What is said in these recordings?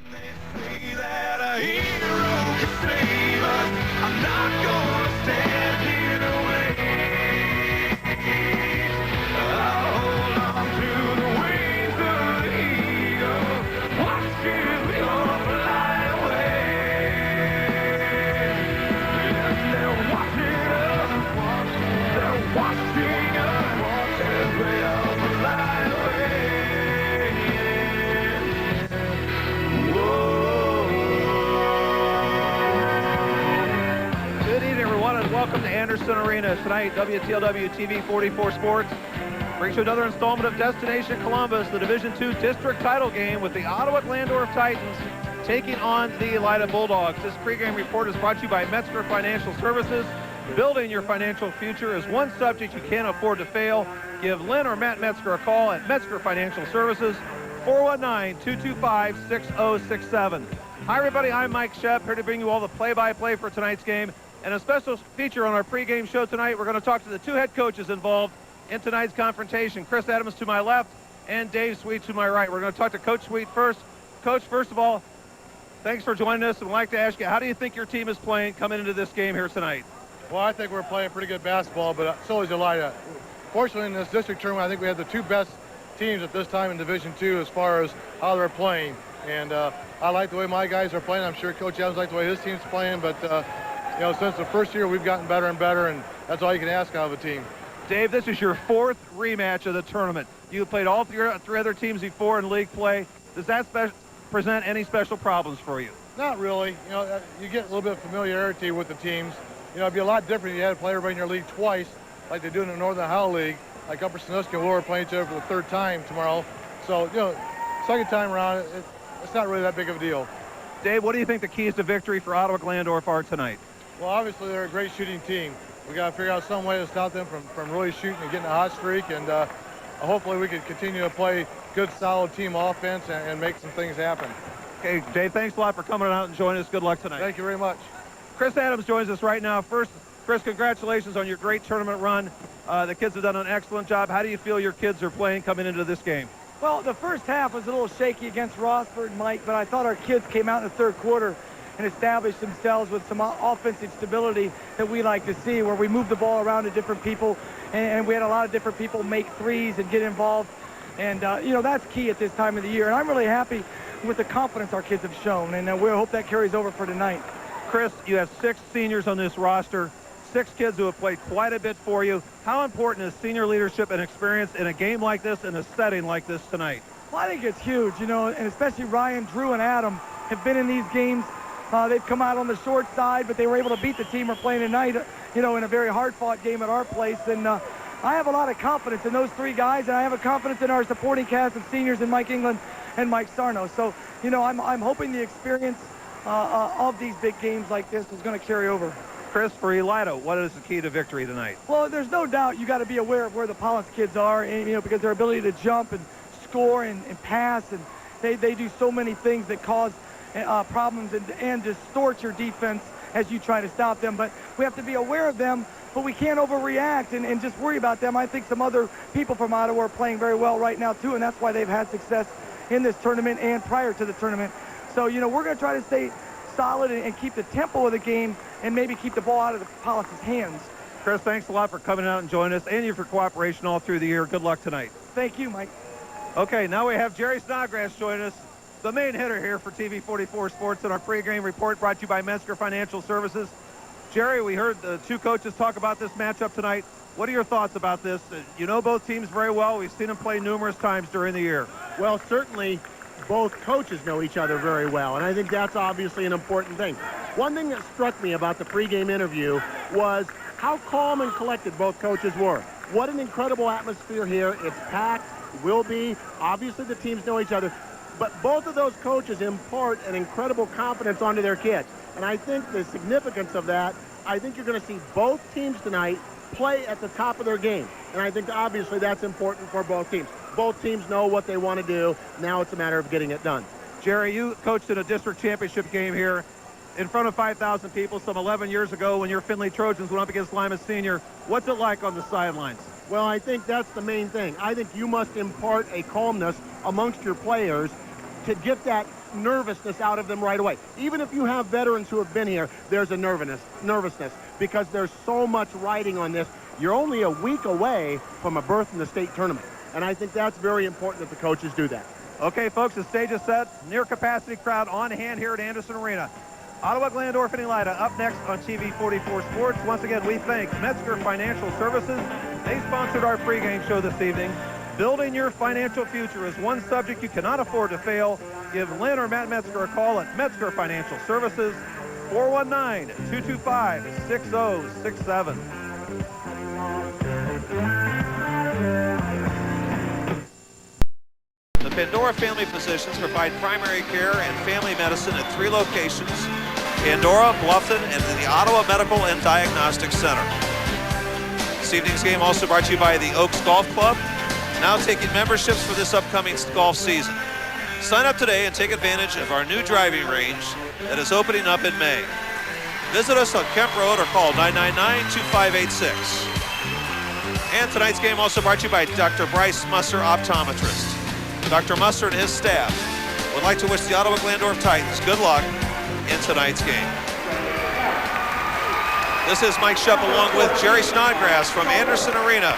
They say that a hero can save us. I'm not gonna stand here to wait. I'll hold on to the wings of the eagle. Watch it go fly away. Yes, they're watching us. They're watching us as we all fly away. Good evening, everyone, and welcome to Anderson Arena. Tonight, WTLW TV 44 Sports brings you another installment of Destination Columbus, the Division II district title game with the Ottawa-Glandorf Titans taking on the Elida Bulldogs. This pregame report is brought to you by Metzger Financial Services. Building your financial future is one subject you can't afford to fail. Give Lynn or Matt Metzger a call at Metzger Financial Services, 419-225-6067. Hi, everybody. I'm Mike Shep, here to bring you all the play-by-play for tonight's game. And a special feature on our pregame show tonight, we're going to talk to the two head coaches involved in tonight's confrontation. Chris Adams to my left and Dave Sweet to my right. We're going to talk to Coach Sweet first. Coach, first of all, thanks for joining us. And I'd like to ask you, how do you think your team is playing coming into this game here tonight? Well, I think we're playing pretty good basketball, but so is Elida. Fortunately, in this district tournament, I think we have the two best teams at this time in Division II as far as how they're playing. And I like the way my guys are playing. I'm sure Coach Adams likes the way his team's playing, but you know, since the first year, we've gotten better and better, and that's all you can ask out of a team. Dave, this is your fourth rematch of the tournament. You played all three other teams before in league play. Does that present any special problems for you? Not really. You know, you get a little bit of familiarity with the teams. You know, it'd be a lot different if you had to play everybody in your league twice, like they do in the Northern Ohio League, like Upper Sandusky and Lower playing each other for the third time tomorrow. So, you know, second time around, it's not really that big of a deal. Dave, what do you think the keys to victory for Ottawa-Glandorf are tonight? Well, obviously, they're a great shooting team. We got to figure out some way to stop them from really shooting and getting a hot streak, and hopefully we can continue to play good, solid team offense and make some things happen. Okay, Dave, thanks a lot for coming out and joining us. Good luck tonight. Thank you very much. Chris Adams joins us right now. First, Chris, congratulations on your great tournament run. The kids have done an excellent job. How do you feel your kids are playing coming into this game? Well, the first half was a little shaky against Rossford, Mike, but I thought our kids came out in the third quarter and established themselves with some offensive stability that we like to see, where we moved the ball around to different people, and we had a lot of different people make threes and get involved. And, you know, that's key at this time of the year. And I'm really happy with the confidence our kids have shown, and we hope that carries over for tonight. Chris, you have 6 seniors on this roster, 6 kids who have played quite a bit for you. How important is senior leadership and experience in a game like this, in a setting like this tonight? Well, I think it's huge, you know, and especially Ryan, Drew, and Adam have been in these games. They've come out on the short side, but they were able to beat the team we're playing tonight, you know, in a very hard-fought game at our place. And I have a lot of confidence in those 3 guys, and I have a confidence in our supporting cast of seniors in Mike England and Mike Sarno. So, you know, I'm hoping the experience of these big games like this is going to carry over. Chris, for Elida, what is the key to victory tonight? Well, there's no doubt you got to be aware of where the Pollins kids are, and, you know, because their ability to jump and score and pass, and they do so many things that cause problems and distort your defense as you try to stop them. But we have to be aware of them, but we can't overreact and just worry about them. I think some other people from Ottawa are playing very well right now, too, and that's why they've had success in this tournament and prior to the tournament. So, you know, we're going to try to stay solid and keep the tempo of the game and maybe keep the ball out of the Pollins' hands. Chris, thanks a lot for coming out and joining us, and you for cooperation all through the year. Good luck tonight. Thank you, Mike. Okay, now we have Jerry Snodgrass joining us, the main hitter here for TV 44 Sports, in our pregame report brought to you by Metzger Financial Services. Jerry, we heard the 2 coaches talk about this matchup tonight. What are your thoughts about this? You know both teams very well. We've seen them play numerous times during the year. Well, certainly both coaches know each other very well, and I think that's obviously an important thing. One thing that struck me about the pregame interview was how calm and collected both coaches were. What an incredible atmosphere here. It's packed, will be. Obviously the teams know each other, but both of those coaches impart an incredible confidence onto their kids. And I think the significance of that, I think you're going to see both teams tonight play at the top of their game. And I think obviously that's important for both teams. Both teams know what they want to do. Now it's a matter of getting it done. Jerry, you coached in a district championship game here in front of 5,000 people some 11 years ago when your Findlay Trojans went up against Lima Senior. What's it like on the sidelines? Well, I think that's the main thing. I think you must impart a calmness amongst your players to get that nervousness out of them right away. Even if you have veterans who have been here, there's a nervousness because there's so much riding on this. You're only a week away from a berth in the state tournament. And I think that's very important that the coaches do that. Okay, folks, the stage is set. Near capacity crowd on hand here at Anderson Arena. Ottawa-Glandorf and Elida up next on TV 44 Sports. Once again, we thank Metzger Financial Services. They sponsored our pregame show this evening. Building your financial future is one subject you cannot afford to fail. Give Lynn or Matt Metzger a call at Metzger Financial Services, 419-225-6067. The Pandora Family Physicians provide primary care and family medicine at 3 locations: Pandora, Bluffton, and the Ottawa Medical and Diagnostic Center. This evening's game also brought to you by the Oaks Golf Club, now taking memberships for this upcoming golf season. Sign up today and take advantage of our new driving range that is opening up in May. Visit us on Kemp Road or call 999-2586. And tonight's game also brought to you by Dr. Bryce Musser, optometrist. Dr. Musser and his staff would like to wish the Ottawa-Glandorf Titans good luck in tonight's game. This is Mike Shupp along with Jerry Snodgrass from Anderson Arena.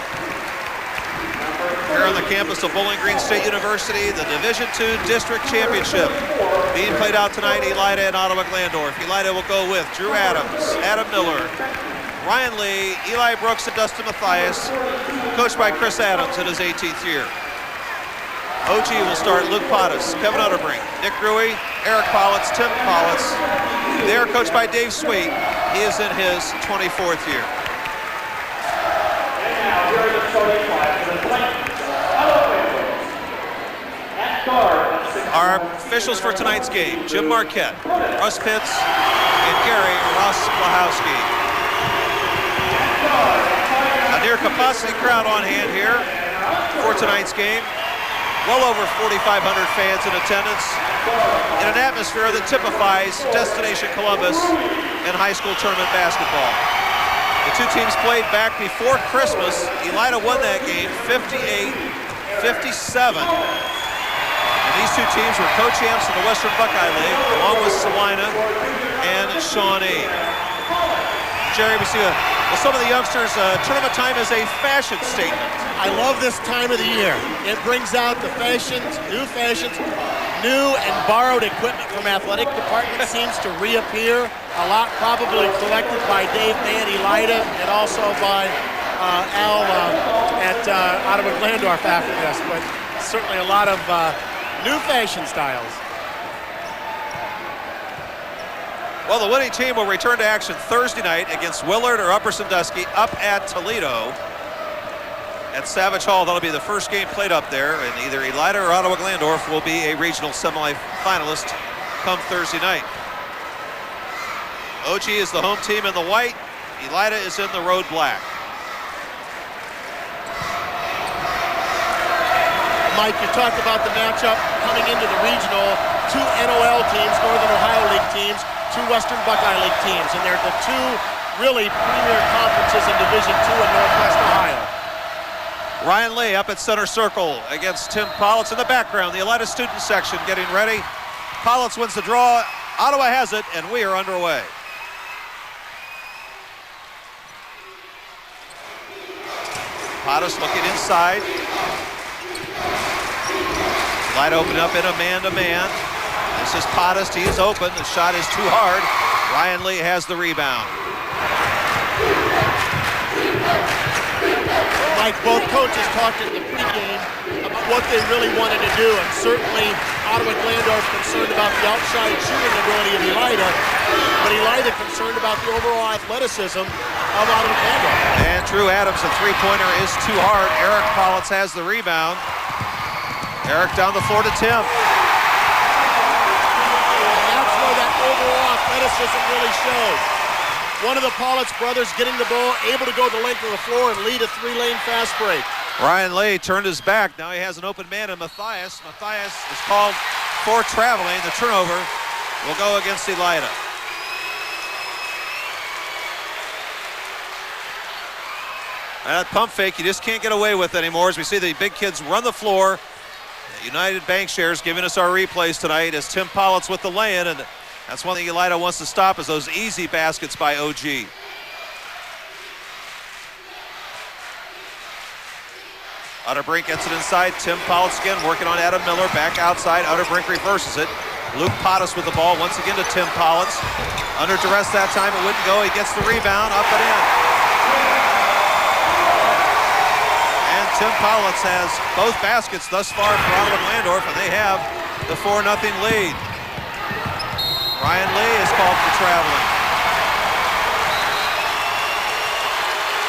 Here on the campus of Bowling Green State University, the Division II District Championship being played out tonight, Elida and Ottawa-Glandorf. Elida will go with Drew Adams, Adam Miller, Ryan Lee, Eli Brooks, and Dustin Mathias, coached by Chris Adams in his 18th year. OG will start Luke Pottis, Kevin Utterbrink, Nick Gruey, Eric Politz, Tim Politz. They are coached by Dave Sweet. He is in his 24th year. Our officials for tonight's game: Jim Marquette, Russ Pitts, and Gary Rosplahowski. A near capacity crowd on hand here for tonight's game. Well over 4,500 fans in attendance in an atmosphere that typifies Destination Columbus and high school tournament basketball. The two teams played back before Christmas. Elida won that game 58-57. And these two teams were co-champs in the Western Buckeye League, along with Salina and Shawnee. Jerry, we see some of the youngsters, tournament time is a fashion statement. I love this time of the year. It brings out the fashions, new and borrowed equipment from athletic department seems to reappear. A lot probably collected by Dave Mann, Elida, and also by Al at Ottawa-Glandorf after this, but certainly a lot of new fashion styles. Well, the winning team will return to action Thursday night against Willard or Upper Sandusky up at Toledo at Savage Hall. That'll be the first game played up there, and either Elida or Ottawa-Glandorf will be a regional semifinalist come Thursday night. OG is the home team in the white. Elida is in the road black. Mike, you talked about the matchup coming into the regional. 2 NOL teams, Northern Ohio League teams, 2 Western Buckeye League teams, and they're the 2 really premier conferences in Division II in Northwest Ohio. Ryan Lee up at center circle against Tim Politz. In the background, the Elida student section getting ready. Politz wins the draw. Ottawa has it, and we are underway. Pottis looking inside. Elida opening up in a man-to-man. This is Pottis. He is open. The shot is too hard. Ryan Lee has the rebound. Mike, both coaches talked in the pregame about what they really wanted to do, and certainly Ottawa-Glandorf concerned about the outside shooting ability of Elida, but Elida concerned about the overall athleticism of Ottawa-Glandorf. And Drew Adams, a three-pointer is too hard. Eric Politz has the rebound. Eric down the floor to Tim. And that's where that overall athleticism really shows. One of the Politz brothers getting the ball, able to go the length of the floor and lead a 3-lane fast break. Ryan Lee turned his back. Now he has an open man in Mathias. Mathias is called for traveling. The turnover will go against Elida. That pump fake you just can't get away with anymore, as we see the big kids run the floor. United Bank Shares giving us our replays tonight as Tim Politz with the lay-in, and that's one thing Elida wants to stop is those easy baskets by OG. Utterbrink gets it inside. Tim Politz again working on Adam Miller. Back outside. Utterbrink reverses it. Luke Pottis with the ball once again to Tim Politz. Under duress that time, it wouldn't go. He gets the rebound, up and in. And Tim Politz has both baskets thus far for Ottawa-Glandorf, and they have the 4-0 lead. Ryan Lee is called for traveling.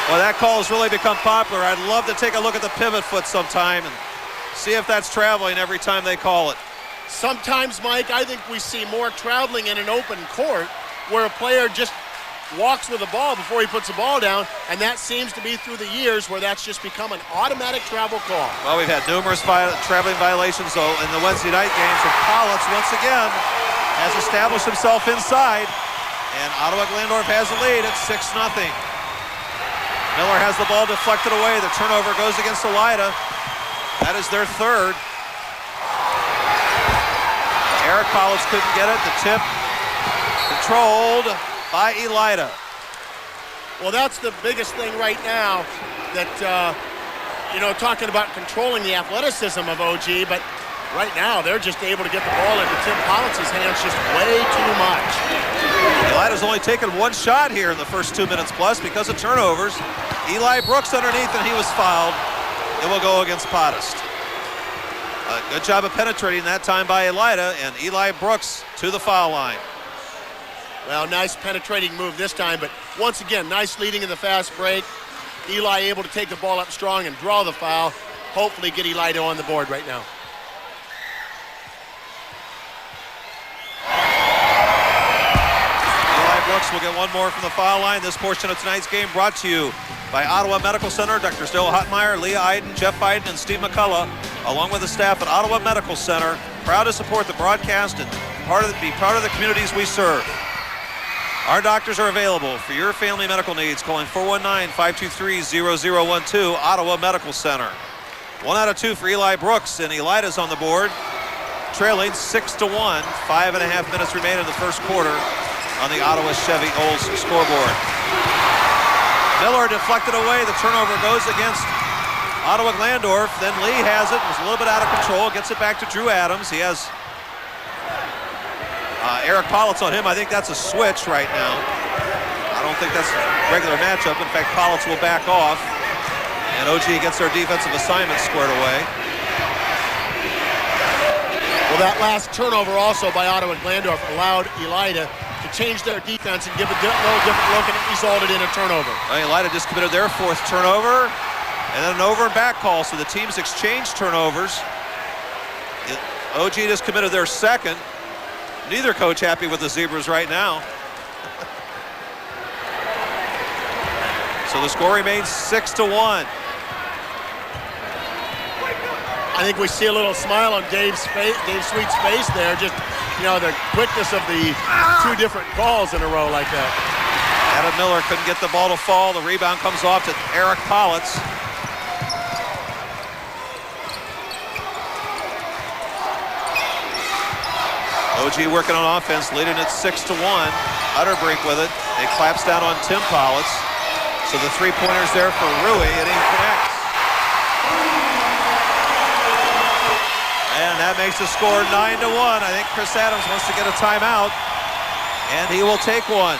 Well, that call has really become popular. I'd love to take a look at the pivot foot sometime and see if that's traveling every time they call it. Sometimes, Mike, I think we see more traveling in an open court where a player just walks with the ball before he puts the ball down, and that seems to be through the years where that's just become an automatic travel call. Well, we've had numerous traveling violations, though, in the Wednesday night games, and Politz, once again, has established himself inside, and Ottawa-Glandorf has the lead at 6-0. Miller has the ball deflected away. The turnover goes against Elida. That is their third. Eric Politz couldn't get it. The tip controlled by Elida. Well, that's the biggest thing right now that, talking about controlling the athleticism of OG, but right now they're just able to get the ball into Tim Politz's hands just way too much. Elida's only taken one shot here in the first 2 minutes plus because of turnovers. Eli Brooks underneath, and he was fouled. It will go against Pottis. A good job of penetrating that time by Elida, and Eli Brooks to the foul line. Well, nice penetrating move this time, but once again, nice leading in the fast break. Eli able to take the ball up strong and draw the foul. Hopefully get Elida on the board right now. Brooks will get one more from the foul line. This portion of tonight's game brought to you by Ottawa Medical Center. Dr. Still Hotmeyer, Leah Iden, Jeff Iden, and Steve McCullough, along with the staff at Ottawa Medical Center, proud to support the broadcast and be part of the communities we serve. Our doctors are available for your family medical needs, calling 419-523-0012, Ottawa Medical Center. 1 out of 2 for Eli Brooks, and Elida's on the board, trailing 6-1. 5.5 minutes remain in the first quarter on the Ottawa Chevy Olds scoreboard. Miller deflected away. The turnover goes against Ottawa-Glandorf. Then Lee has it. Was a little bit out of control. Gets it back to Drew Adams. He has Eric Politz on him. I think that's a switch right now. I don't think that's a regular matchup. In fact, Politz will back off. And OG gets their defensive assignment squared away. Well, that last turnover also by Ottawa-Glandorf allowed Elida to change their defense and give a little different look, and it resulted in a turnover. Elida just committed their 4th turnover, and then an over and back call, so the teams exchanged turnovers. OG just committed their 2nd. Neither coach happy with the Zebras right now. So the score remains 6-1. I think we see a little smile on Dave Sweet's face there. Just, the quickness of the 2 different calls in a row like that. Adam Miller couldn't get the ball to fall. The rebound comes off to Eric Politz. OG working on offense, leading it 6-1. Utterbrink with it. It claps down on Tim Politz. So the 3-pointers there for Rui, and he connects. And that makes the score 9-1. I think Chris Adams wants to get a timeout, and he will take one.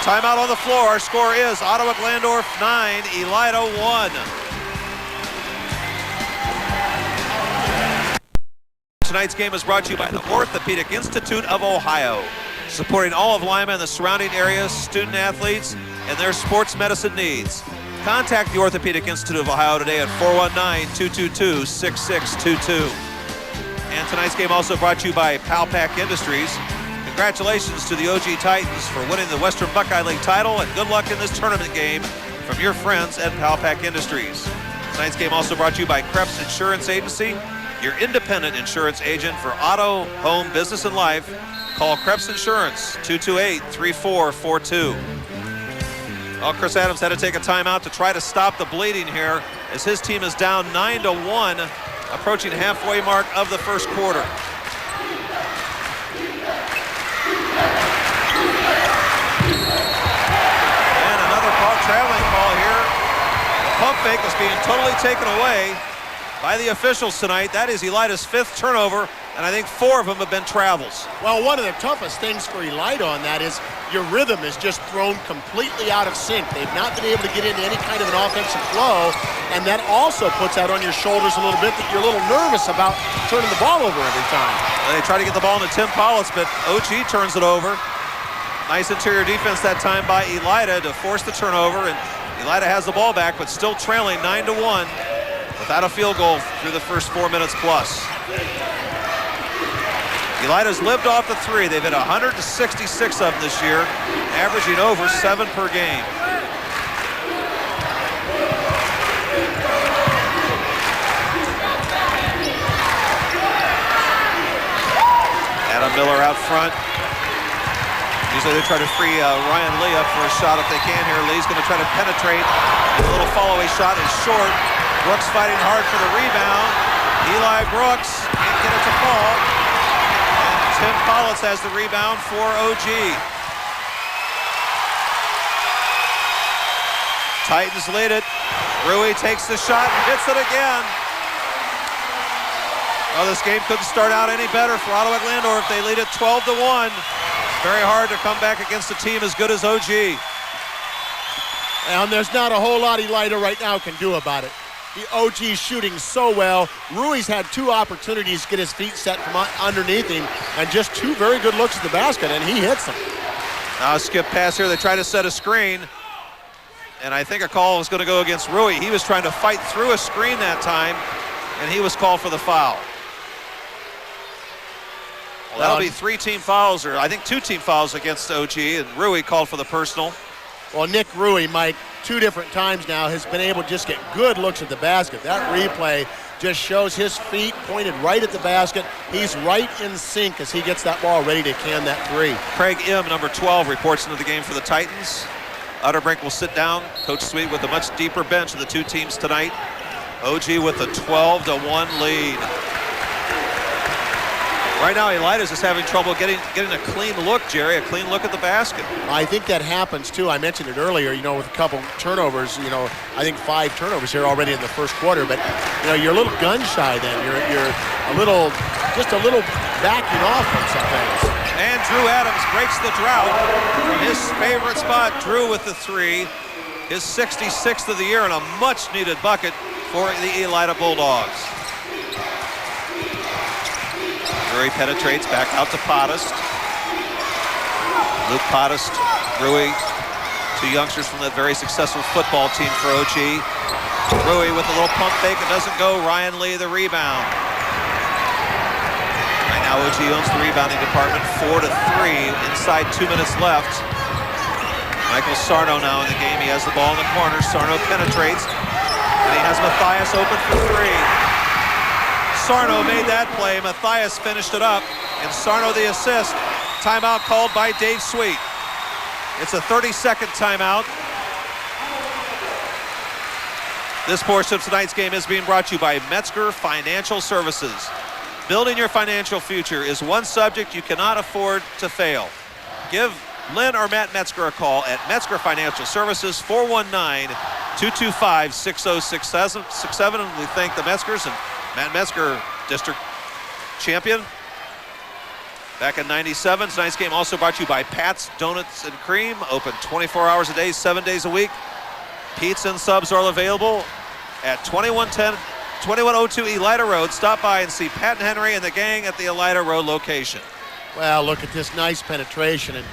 Timeout on the floor. Our score is Ottawa-Glandorf 9, Elida 1. Tonight's game is brought to you by the Orthopedic Institute of Ohio, supporting all of Lima and the surrounding areas, student athletes, and their sports medicine needs. Contact the Orthopedic Institute of Ohio today at 419-222-6622. And tonight's game also brought to you by Palpak Industries. Congratulations to the OG Titans for winning the Western Buckeye League title, and good luck in this tournament game from your friends at Palpak Industries. Tonight's game also brought to you by Krebs Insurance Agency, your independent insurance agent for auto, home, business, and life. Call Krebs Insurance, 228-3442. Well, Chris Adams had to take a timeout to try to stop the bleeding here as his team is down 9-1 approaching halfway mark of the first quarter. And another traveling call here. The pump fake is being totally taken away by the officials tonight. That is Elida's 5th turnover, and I think 4 of them have been travels. Well, one of the toughest things for Elida on that is your rhythm is just thrown completely out of sync. They've not been able to get into any kind of an offensive flow, and that also puts out on your shoulders a little bit that you're a little nervous about turning the ball over every time. Well, they try to get the ball into Tim Politz, but OG turns it over. Nice interior defense that time by Elida to force the turnover, and Elida has the ball back, but still trailing 9-1 without a field goal through the first 4 minutes plus. Elida's lived off the 3. They've hit 166 of them this year, averaging over 7 per game. Adam Miller out front. Usually they try to free Ryan Lee up for a shot if they can here. Lee's going to try to penetrate. A little follow-away shot is short. Brooks fighting hard for the rebound. Eli Brooks can't get it to fall. And Tim Politz has the rebound for OG. Titans lead it. Rui takes the shot and hits it again. Well, this game couldn't start out any better for Ottawa-Glandorf. They lead it 12-1. Very hard to come back against a team as good as OG. And there's not a whole lot Elida right now can do about it. The OG's shooting so well. Rui's had 2 opportunities to get his feet set from underneath him, and just 2 very good looks at the basket, and he hits them. Now a skip pass here. They try to set a screen, and I think a call was going to go against Rui. He was trying to fight through a screen that time, and he was called for the foul. Well, that'll be 3 team fouls, or I think 2 team fouls against OG, and Rui called for the personal. Well, Nick Rui, Mike, 2 different times now has been able to just get good looks at the basket. That replay just shows his feet pointed right at the basket. He's right in sync as he gets that ball ready to can that 3. Craig M., number 12, reports into the game for the Titans. Utterbrink will sit down. Coach Sweet with a much deeper bench of the 2 teams tonight. OG with a 12-1 lead. Right now, Elida's just having trouble getting a clean look, Jerry, a clean look at the basket. I think that happens, too. I mentioned it earlier, with a couple turnovers. I think 5 turnovers here already in the first quarter. But, you're a little gun-shy then. You're just a little backing off on some things. And Drew Adams breaks the drought from his favorite spot. Drew with the 3, his 66th of the year, and a much-needed bucket for the Elida Bulldogs. Rui penetrates back out to Podest. Luke Podest, Rui, 2 youngsters from that very successful football team for OG. Rui with a little pump fake, it doesn't go. Ryan Lee the rebound. Right now OG owns the rebounding department, 4-3, inside 2 minutes left. Michael Sarno now in the game. He has the ball in the corner. Sarno penetrates, and he has Matthias open for 3. Sarno made that play. Matthias finished it up, and Sarno the assist. Timeout called by Dave Sweet. It's a 30-second timeout. This portion of tonight's game is being brought to you by Metzger Financial Services. Building your financial future is one subject you cannot afford to fail. Give Lynn or Matt Metzger a call at Metzger Financial Services, 419-225-6067. And we thank the Metzgers and Matt Metzger, district champion back in '97. Tonight's game also brought to you by Pat's Donuts and Cream, open 24 hours a day, 7 days a week. Pizza and subs are available at 2102 Elida Road. Stop by and see Pat and Henry and the gang at the Elida Road location. Well, look at this nice penetration, and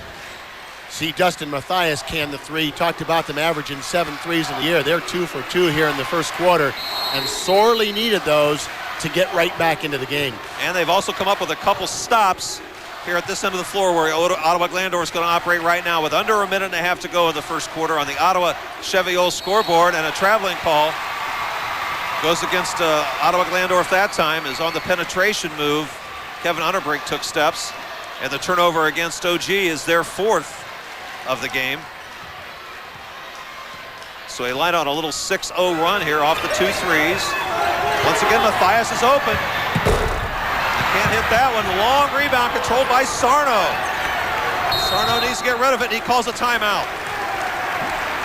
see Dustin Matthias can the 3. Talked about them averaging 7 threes in the year. They're 2 for 2 here in the first quarter, and sorely needed those to get right back into the game. And they've also come up with a couple stops here at this end of the floor where Ottawa-Glandorf is going to operate right now with under a minute and a half to go in the first quarter on the Ottawa Cheviot scoreboard, and a traveling call goes against Ottawa-Glandorf that time is on the penetration move. Kevin Utterbrink took steps, and the turnover against OG is their 4th of the game. So Elida on a little 6-0 run here off the 2 threes. Once again, Matthias is open. Can't hit that one. Long rebound controlled by Sarno. Sarno needs to get rid of it, and he calls a timeout.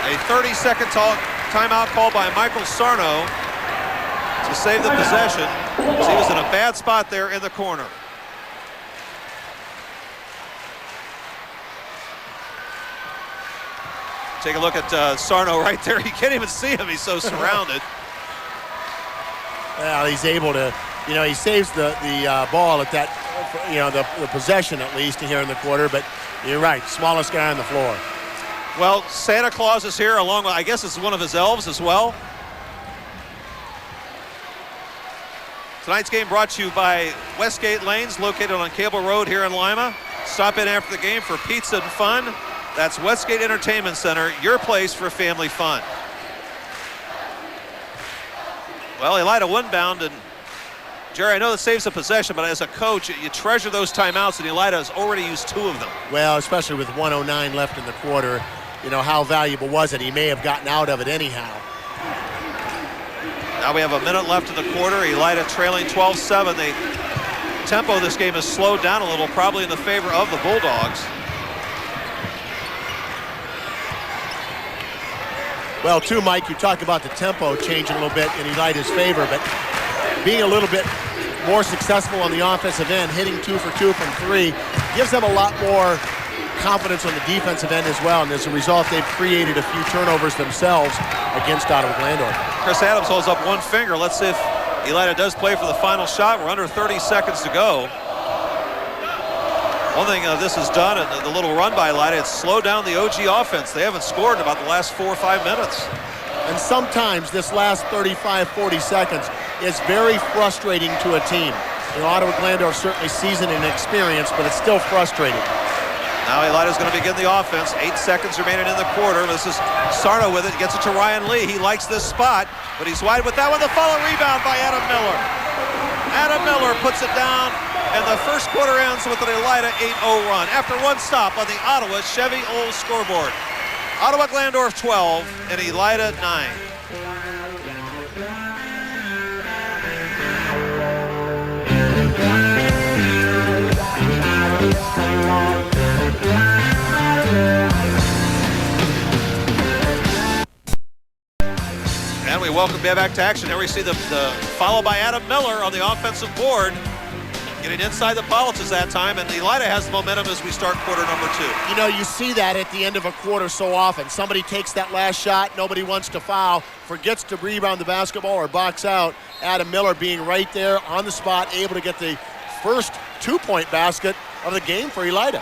A 30-second timeout called by Michael Sarno to save the possession. So he was in a bad spot there in the corner. Take a look at Sarno right there. You can't even see him. He's so surrounded. Well, he's able to, he saves the ball at that, the possession at least here in the quarter. But you're right, smallest guy on the floor. Well, Santa Claus is here along with, I guess it's one of his elves as well. Tonight's game brought to you by Westgate Lanes, located on Cable Road here in Lima. Stop in after the game for pizza and fun. That's Westgate Entertainment Center, your place for family fun. Well, Elida windbound, and Jerry, I know that saves a possession, but as a coach, you treasure those timeouts, and Elida has already used 2 of them. Well, especially with 1:09 left in the quarter, how valuable was it? He may have gotten out of it anyhow. Now we have a minute left in the quarter. Elida trailing 12-7. The tempo of this game has slowed down a little, probably in the favor of the Bulldogs. Well, too, Mike, you talk about the tempo changing a little bit in Elida's favor, but being a little bit more successful on the offensive end, hitting 2 for 2 from 3, gives them a lot more confidence on the defensive end as well, and as a result, they've created a few turnovers themselves against Ottawa-Glandorf. Chris Adams holds up one finger. Let's see if Elida does play for the final shot. We're under 30 seconds to go. One thing this has done, and the little run by Elida, it's slowed down the OG offense. They haven't scored in about the last 4 or 5 minutes. And sometimes this last 35, 40 seconds is very frustrating to a team. Ottawa-Glandorf certainly seasoned and experienced, but it's still frustrating. Now Elida's going to begin the offense. 8 seconds remaining in the quarter. This is Sarno with it. Gets it to Ryan Lee. He likes this spot, but he's wide with that one. The follow rebound by Adam Miller. Adam Miller puts it down, and the first quarter ends with an Elida 8-0 run after one stop on the Ottawa Chevy Old scoreboard. Ottawa-Glandorf 12 and Elida 9. And we welcome you back to action. There we see the follow by Adam Miller on the offensive board. Getting inside the Politzes that time, and Elida has the momentum as we start quarter number 2. You see that at the end of a quarter so often. Somebody takes that last shot, nobody wants to foul, forgets to rebound the basketball or box out. Adam Miller being right there on the spot, able to get the first 2-point basket of the game for Elida.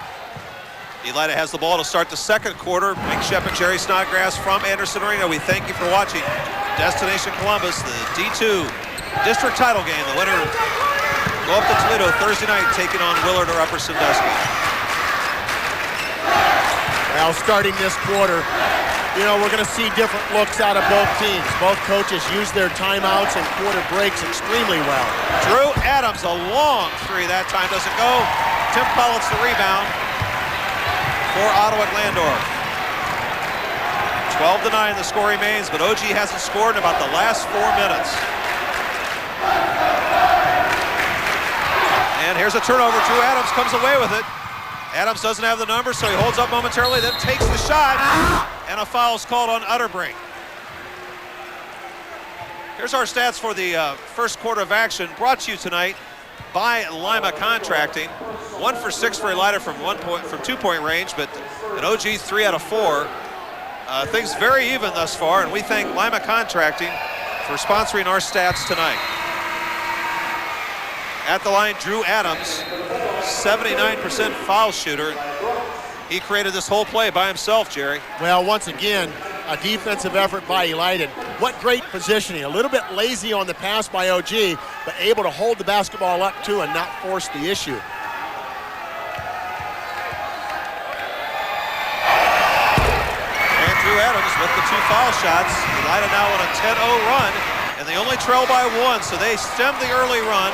Elida has the ball to start the second quarter. Mike Shep and Jerry Snodgrass from Anderson Arena. We thank you for watching Destination Columbus, the D2 district title game. The winner go up to Toledo Thursday night, taking on Willard or Upper Sandusky. Well, starting this quarter, we're going to see different looks out of both teams. Both coaches use their timeouts and quarter breaks extremely well. Drew Adams, a long 3. That time doesn't go. Tim Pollitt's the rebound for Ottawa-Glandorf. 12-9 the score remains, but OG hasn't scored in about the last 4 minutes. And here's a turnover. Drew Adams comes away with it. Adams doesn't have the number, so he holds up momentarily, then takes the shot, and a foul's called on Utterbrink. Here's our stats for the first quarter of action, brought to you tonight by Lima Contracting. 1 for 6 for Elida from 2-point range, but an OG 3 out of 4. Things very even thus far, and we thank Lima Contracting for sponsoring our stats tonight. At the line, Drew Adams, 79% foul shooter. He created this whole play by himself, Jerry. Well, once again, a defensive effort by Elida. What great positioning. A little bit lazy on the pass by OG, but able to hold the basketball up too and not force the issue. And Drew Adams with the 2 foul shots. Elida now on a 10-0 run, and they only trail by 1, so they stem the early run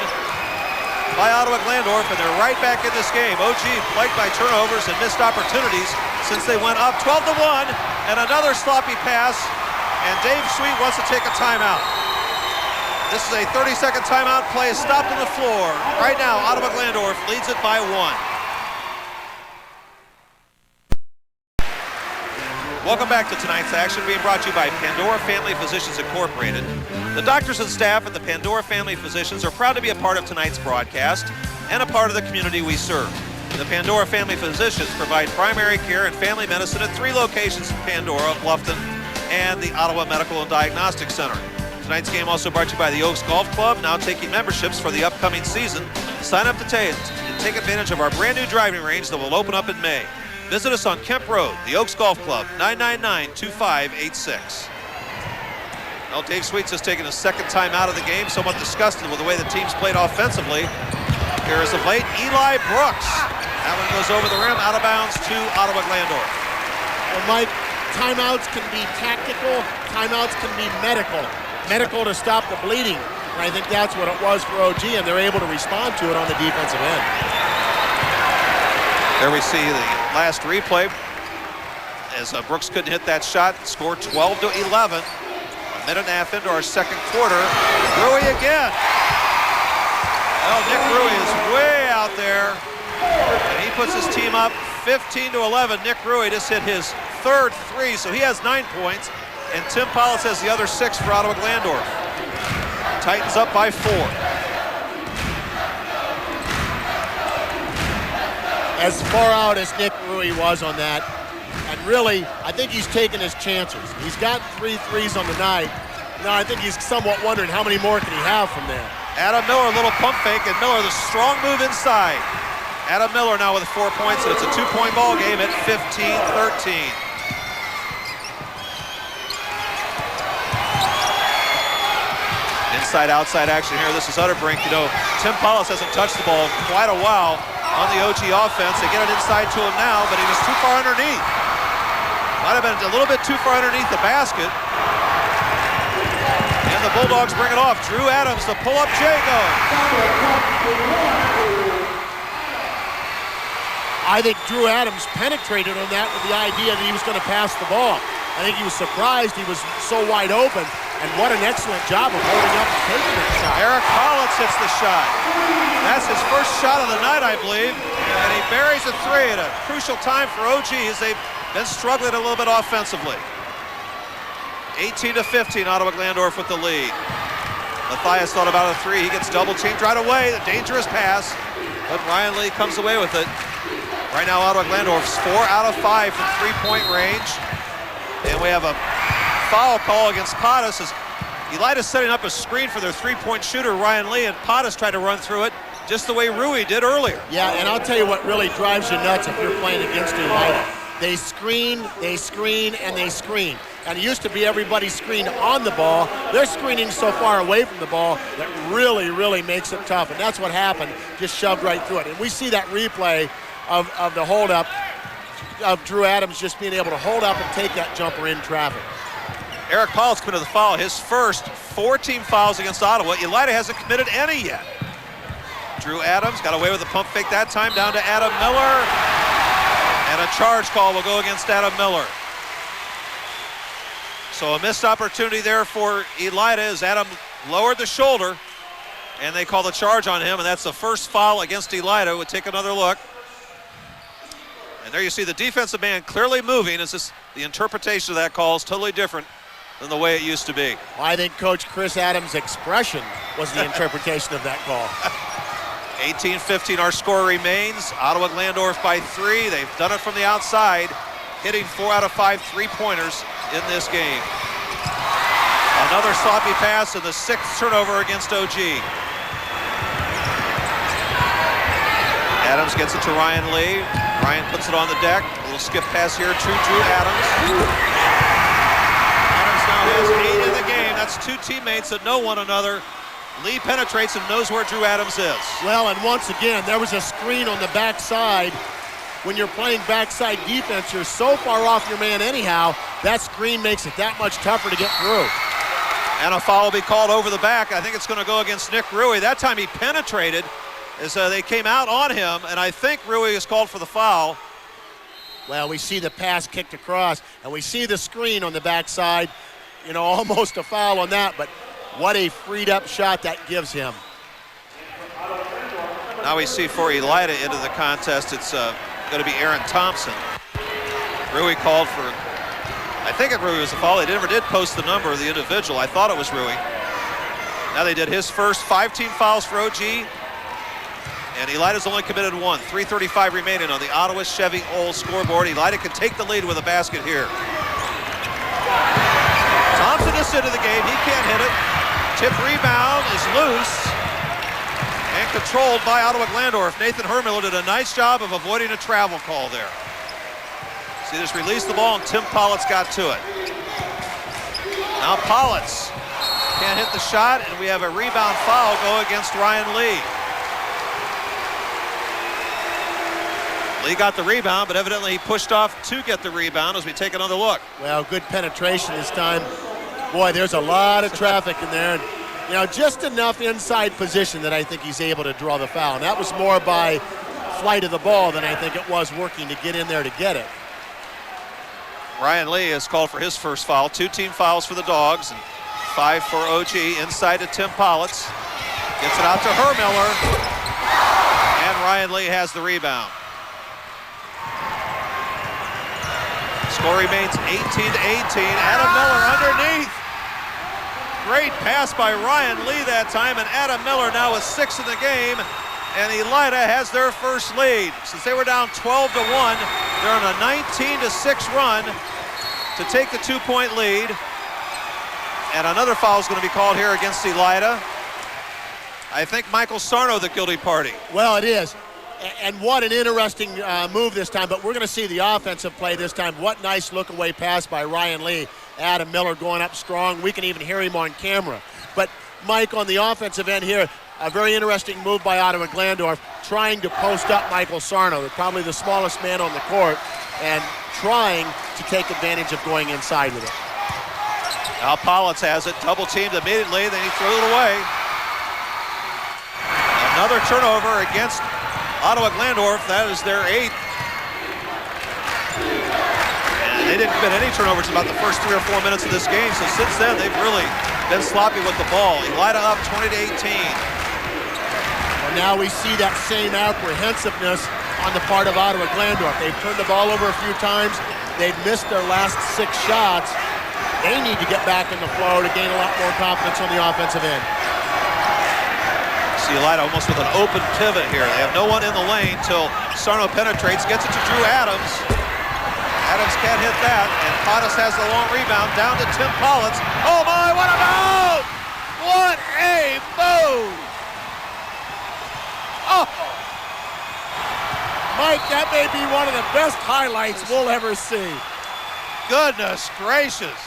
by Ottawa-Glandorf, and they're right back in this game. OG plagued by turnovers and missed opportunities since they went up 12-1, and another sloppy pass, and Dave Sweet wants to take a timeout. This is a 30-second timeout. Play is stopped on the floor. Right now, Ottawa-Glandorf leads it by 1. Welcome back to tonight's action, being brought to you by Pandora Family Physicians Incorporated. The doctors and staff at the Pandora Family Physicians are proud to be a part of tonight's broadcast and a part of the community we serve. The Pandora Family Physicians provide primary care and family medicine at 3 locations in Pandora, Bluffton, and the Ottawa Medical and Diagnostic Center. Tonight's game also brought to you by the Oaks Golf Club, now taking memberships for the upcoming season. Sign up today and take advantage of our brand new driving range that will open up in May. Visit us on Kemp Road, the Oaks Golf Club, 999-2586. Well, Dave Sweets has taken his second time out of the game, somewhat disgusted with the way the teams played offensively. Here is of late, Eli Brooks. That one goes over the rim, out of bounds to Ottawa-Glandorf. Well, Mike, timeouts can be tactical, timeouts can be medical. Medical to stop the bleeding. And I think that's what it was for OG, and they're able to respond to it on the defensive end. There we see the last replay as Brooks couldn't hit that shot. Score 12-11. A minute and a half into our second quarter. Rui again. Well, Nick Rui is way out there, and he puts his team up 15-11. Nick Rui just hit his third 3, so he has 9 points, and Tim Paulus has the other 6 for Ottawa-Glandorf. Titans up by 4. As far out as Nick Rui was on that, and really, I think he's taking his chances. He's got 3 threes on the night. Now, I think he's somewhat wondering how many more can he have from there. Adam Miller, a little pump fake, and Miller, the strong move inside. Adam Miller now with 4 points, and it's a 2-point ball game at 15-13. Inside-outside action here. This is Utterbrink. You know, Tim Paulus hasn't touched the ball in quite a while on the OG offense. They get it inside to him now, but he was too far underneath. Might have been a little bit too far underneath the basket. And the Bulldogs bring it off. Drew Adams, the pull-up Jago. I think Drew Adams penetrated on that with the idea that he was going to pass the ball. I think he was surprised he was so wide open, and what an excellent job of holding up and taking that shot. Eric Collins hits the shot. That's his first shot of the night, I believe, and he buries a 3 at a crucial time for OG as they've been struggling a little bit offensively. 18-15, Ottawa-Glandorf with the lead. Matthias thought about a 3. He gets double-teamed right away. A dangerous pass, but Ryan Lee comes away with it. Right now, Ottawa-Glandorf's 4 out of 5 from 3-point range. And we have a foul call against Pottas as Elida's setting up a screen for their 3-point shooter, Ryan Lee, and Pottas tried to run through it just the way Rui did earlier. Yeah, and I'll tell you what really drives you nuts if you're playing against Elida. They screen, and they screen. And it used to be everybody screened on the ball. They're screening so far away from the ball that really, really makes it tough. And that's what happened, just shoved right through it. And we see that replay of the holdup of Drew Adams just being able to hold up and take that jumper in traffic. Eric Paul's committed the foul, his first 4 team fouls against Ottawa. Elida hasn't committed any yet. Drew Adams got away with a pump fake that time, down to Adam Miller. And a charge call will go against Adam Miller. So a missed opportunity there for Elida as Adam lowered the shoulder, and they call the charge on him, and that's the first foul against Elida. We'll take another look. And there you see the defensive man clearly moving. As this, the interpretation of that call is totally different than the way it used to be. Well, I think Coach Chris Adams' expression was the interpretation of that call. 18-15, our score remains. Ottawa-Glandorf by 3. They've done it from the outside, hitting 4 out of 5 3-pointers in this game. Another sloppy pass and the 6th turnover against OG. Adams gets it to Ryan Lee. Ryan puts it on the deck. A little skip pass here to Drew Adams. Adams now has 8 in the game. That's 2 teammates that know one another. Lee penetrates and knows where Drew Adams is. Well, and once again, there was a screen on the backside. When you're playing backside defense, you're so far off your man anyhow, that screen makes it that much tougher to get through. And a foul will be called over the back. I think it's going to go against Nick Rui. That time he penetrated as they came out on him, and I think Rui is called for the foul. Well, we see the pass kicked across, and we see the screen on the backside. You know, almost a foul on that, but what a freed up shot that gives him. Now we see for Elida into the contest, it's going to be Aaron Thompson. Rui called for, I think Rui was a foul. They never did post the number of the individual. I thought it was Rui. Now they did his first 5-team fouls for OG. And Elida's only committed one. 3:35 remaining on the Ottawa Chevy Old scoreboard. Elida can take the lead with a basket here. Thompson is into the game. He can't hit it. Tip rebound is loose and controlled by Ottawa-Glandorf. Nathan Hermiller did a nice job of avoiding a travel call there. So he just released the ball and Tim Pollitt's got to it. Now Pollitt's can't hit the shot, and we have a rebound foul go against Ryan Lee. Lee got the rebound, but evidently he pushed off to get the rebound as we take another look. Well, good penetration this time. Boy, there's a lot of traffic in there. And, you know, just enough inside position that I think he's able to draw the foul. And that was more by flight of the ball than I think it was working to get in there to get it. Ryan Lee has called for his first foul. 2 team fouls for the Dogs and 5 for OG. Inside to Tim Pollitz. Gets it out to Hermiller. And Ryan Lee has the rebound. Score remains 18-18. Adam Miller underneath. Great pass by Ryan Lee that time, and Adam Miller now with 6 in the game, and Elida has their first lead. Since they were down 12-1, they're on a 19-6 run to take the 2-point lead. And another foul is going to be called here against Elida. I think Michael Sarno, the guilty party. Well, it is. And what an interesting move this time, but we're going to see the offensive play this time. What nice look-away pass by Ryan Lee. Adam Miller going up strong. We can even hear him on camera. But, Mike, on the offensive end here, a very interesting move by Ottawa-Glandorf, trying to post up Michael Sarno, probably the smallest man on the court, and trying to take advantage of going inside with it. Now Pollitz has it, double-teamed immediately, then he threw it away. Another turnover against Ottawa-Glandorf, that is their 8th. And they didn't commit any turnovers about the first 3 or 4 minutes of this game, so since then they've really been sloppy with the ball. Elida up 20-18. Well, now we see that same apprehensiveness on the part of Ottawa-Glandorf. They've turned the ball over a few times. They've missed their last 6 shots. They need to get back in the flow to gain a lot more confidence on the offensive end. See Elida almost with an open pivot here. They have no one in the lane till Sarno penetrates, gets it to Drew Adams. Adams can't hit that, and Pottas has the long rebound down to Tim Pollitz. Oh my, what a move! What a move! Oh! Mike, that may be one of the best highlights we'll ever see. Goodness gracious.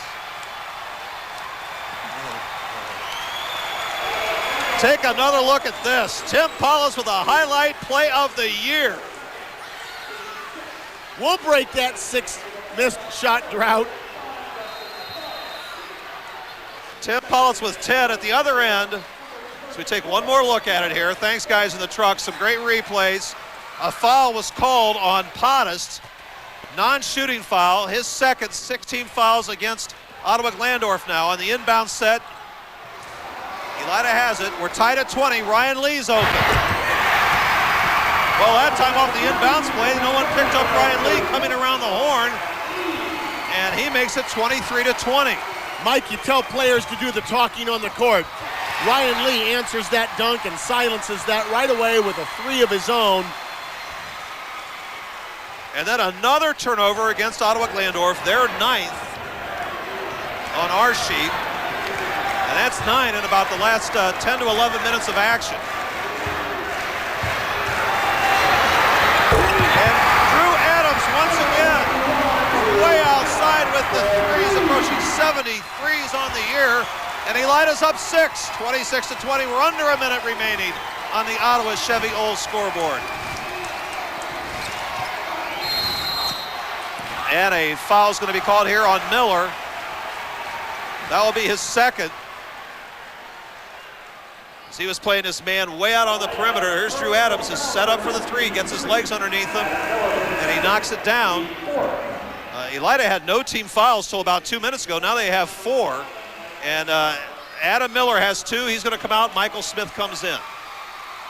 Take another look at this. Tim Pollitz with a highlight play of the year. We'll break that 6 missed shot drought. Tim Pollitz with 10 at the other end. So we take one more look at it here. Thanks, guys in the truck. Some great replays. A foul was called on Pottas. Non-shooting foul. His second, 16 fouls against Ottawa-Glandorf now on the inbound set. Elida has it. We're tied at 20. Ryan Lee's open. Well, that time off the inbounds play, no one picked up Ryan Lee coming around the horn, and he makes it 23-20. Mike, you tell players to do the talking on the court. Ryan Lee answers that dunk and silences that right away with a 3 of his own. And then another turnover against Ottawa-Glandorf. They're 9th on our sheet. And that's 9 in about the last 10 to 11 minutes of action. And Drew Adams once again way outside with the threes, approaching 70 threes on the year. And Elida's up 6, 26-20. We're under a minute remaining on the Ottawa Chevy Old scoreboard. And a foul is going to be called here on Miller. That will be his second. As he was playing this man way out on the perimeter. Here's Drew Adams, is set up for the 3, gets his legs underneath him, and he knocks it down. Elida had no team fouls till about 2 minutes ago. Now they have 4. And Adam Miller has 2. He's going to come out. Michael Smith comes in.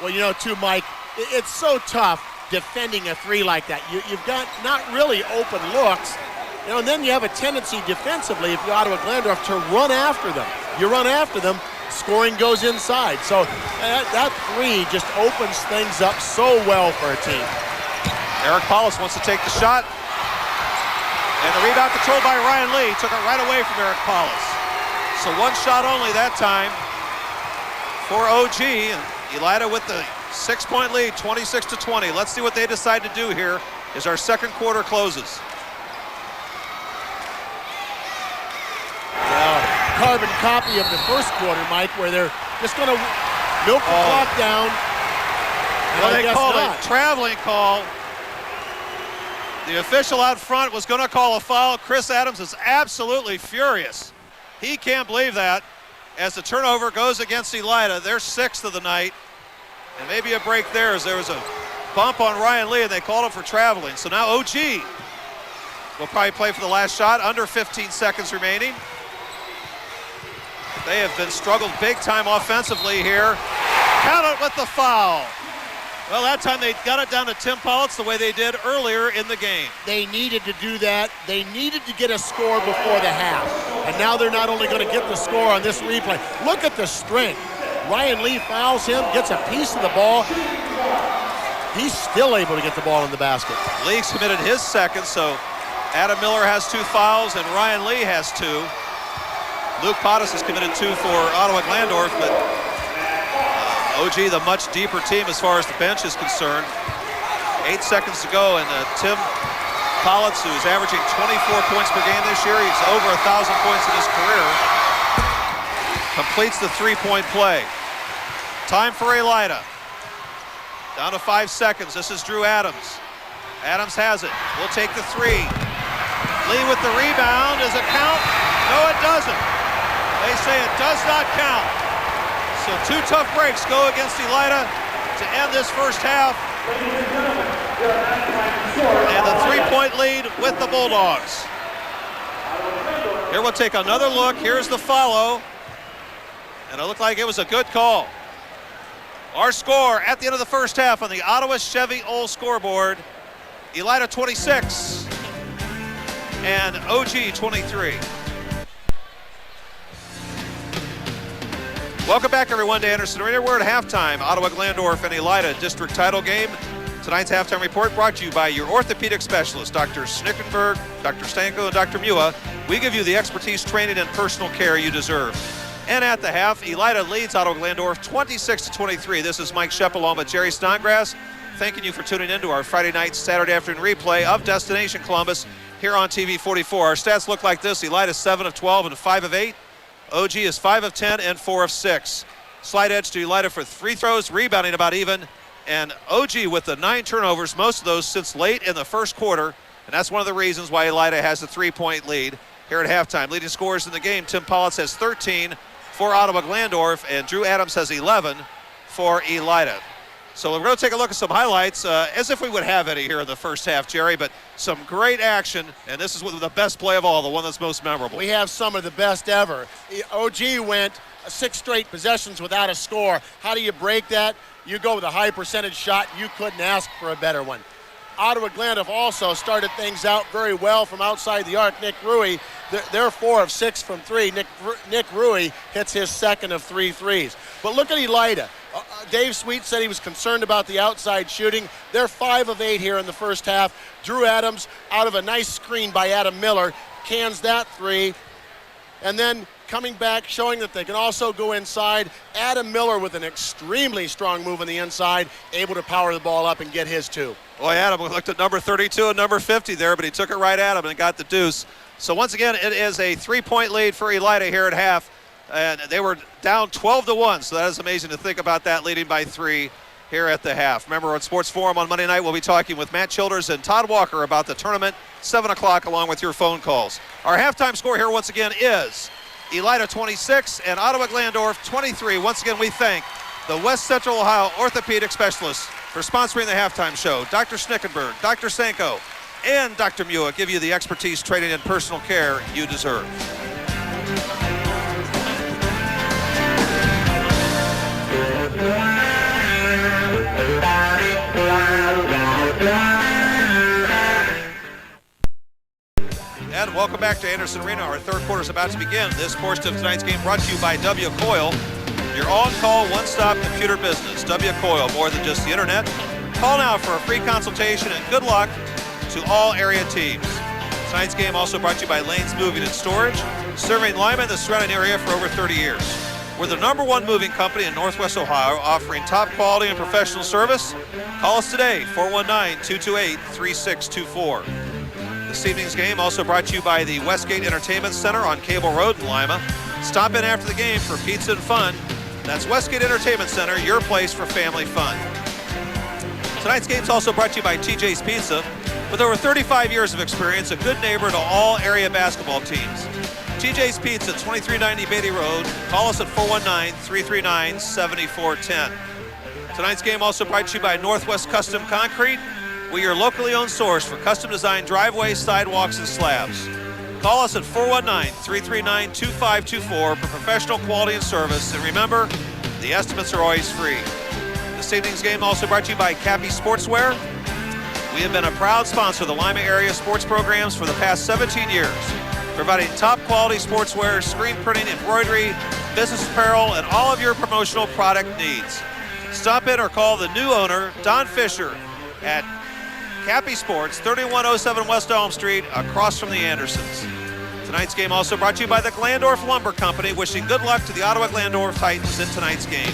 Well, you know, too, Mike, it's so tough defending a 3 like that. You've got not really open looks, you know, and then you have a tendency defensively, if you're Ottawa-Glandorf, to run after them. You run after them, scoring goes inside. So that 3 just opens things up so well for a team. Eric Paulus wants to take the shot. And the rebound controlled by Ryan Lee. Took it right away from Eric Paulus. So 1 shot only that time for OG. And Elida with the 6-point lead, 26-20. Let's see what they decide to do here as our second quarter closes. Carbon copy of the first quarter, Mike, where they're just going to milk the clock down. Well, they called a traveling call. The official out front was going to call a foul. Chris Adams is absolutely furious. He can't believe that as the turnover goes against Elida. They're 6th of the night. And maybe a break there as there was a bump on Ryan Lee and they called him for traveling. So now OG will probably play for the last shot. Under 15 seconds remaining. They have been struggled big time offensively here. Count it with the foul. Well, that time they got it down to Tim Politz the way they did earlier in the game. They needed to do that. They needed to get a score before the half. And now they're not only going to get the score on this replay. Look at the strength. Ryan Lee fouls him, gets a piece of the ball. He's still able to get the ball in the basket. Lee's committed his second, so Adam Miller has 2 fouls and Ryan Lee has 2. Luke Pottis has committed 2 for Ottawa-Glandorf, but OG, the much deeper team as far as the bench is concerned. 8 seconds to go, and Tim Politz, who's averaging 24 points per game this year, he's over 1,000 points in his career, completes the 3-point play. Time for Elida. Down to 5 seconds. This is Drew Adams. Adams has it. Will take the 3. Lee with the rebound. Does it count? No, it doesn't. They say it does not count. So 2 tough breaks go against Elida to end this first half. And the 3-point lead with the Bulldogs. Here we'll take another look. Here's the follow. And it looked like it was a good call. Our score at the end of the first half on the Ottawa Chevy Old scoreboard, Elida 26 and OG 23. Welcome back, everyone, to Anderson Arena. We're at halftime. Ottawa-Glandorf and Elida district title game. Tonight's halftime report brought to you by your orthopedic specialist, Dr. Snickenberg, Dr. Stanko, and Dr. Mua. We give you the expertise, training, and personal care you deserve. And at the half, Elida leads Ottawa-Glandorf 26-23. This is Mike Shepp along with Jerry Snodgrass, thanking you for tuning in to our Friday night, Saturday afternoon replay of Destination Columbus here on TV 44. Our stats look like this. Elida 7 of 12 and 5 of 8. OG is 5 of 10 and 4 of 6. Slight edge to Elida for free throws, rebounding about even. And OG with the 9 turnovers, most of those since late in the first quarter. And that's one of the reasons why Elida has a 3-point lead here at halftime. Leading scorers in the game, Tim Politz has 13 for Ottawa-Glandorf, and Drew Adams has 11 for Elida. So we're going to take a look at some highlights, as if we would have any here in the first half, Jerry, but some great action, and this is the best play of all, the one that's most memorable. We have some of the best ever. OG went 6 straight possessions without a score. How do you break that? You go with a high percentage shot. You couldn't ask for a better one. Ottawa-Glandorf also started things out very well from outside the arc. Nick Rui, they're 4 of 6 from 3. Nick Rui hits his second of 3 threes. But look at Elida. Dave Sweet said he was concerned about the outside shooting. They're 5 of 8 here in the first half. Drew Adams, out of a nice screen by Adam Miller, cans that 3. And then coming back, showing that they can also go inside. Adam Miller with an extremely strong move on the inside, able to power the ball up and get his 2. Boy, Adam looked at number 32 and number 50 there, but he took it right at him and got the deuce. So once again, it is a 3-point lead for Elida here at half. And they were down 12-1, so that is amazing to think about that, leading by 3 here at the half. Remember, on Sports Forum on Monday night, we'll be talking with Matt Childers and Todd Walker about the tournament, 7 o'clock, along with your phone calls. Our halftime score here, once again, is Elida 26 and Ottawa-Glandorf 23. Once again, we thank the West Central Ohio Orthopedic Specialists for sponsoring the halftime show. Dr. Snickenberg, Dr. Sanko, and Dr. Mua give you the expertise, training, and personal care you deserve. welcome back to Anderson Arena. Our third quarter is about to begin. This portion of tonight's game brought to you by W Coil, your on-call, one-stop computer business. W Coil, more than just the internet. Call now for a free consultation, and good luck to all area teams. Tonight's game also brought to you by Lane's Moving and Storage, serving Lima and the surrounding area for over 30 years. We're the #1 moving company in Northwest Ohio, offering top quality and professional service. Call us today, 419-228-3624. This evening's game also brought to you by the Westgate Entertainment Center on Cable Road in Lima. Stop in after the game for pizza and fun. That's Westgate Entertainment Center, your place for family fun. Tonight's game is also brought to you by TJ's Pizza. With over 35 years of experience, a good neighbor to all area basketball teams. TJ's Pizza, 2390 Beatty Road. Call us at 419-339-7410. Tonight's game also brought to you by Northwest Custom Concrete. We're your locally owned source for custom designed driveways, sidewalks, and slabs. Call us at 419-339-2524 for professional quality and service. And remember, the estimates are always free. This evening's game also brought to you by Cappy Sportswear. We have been a proud sponsor of the Lima area sports programs for the past 17 years, providing top quality sportswear, screen printing, embroidery, business apparel, and all of your promotional product needs. Stop in or call the new owner, Don Fisher, at Cappy Sports, 3107 West Elm Street, across from the Andersons. Tonight's game also brought to you by the Glandorf Lumber Company, wishing good luck to the Ottawa-Glandorf Titans in tonight's game.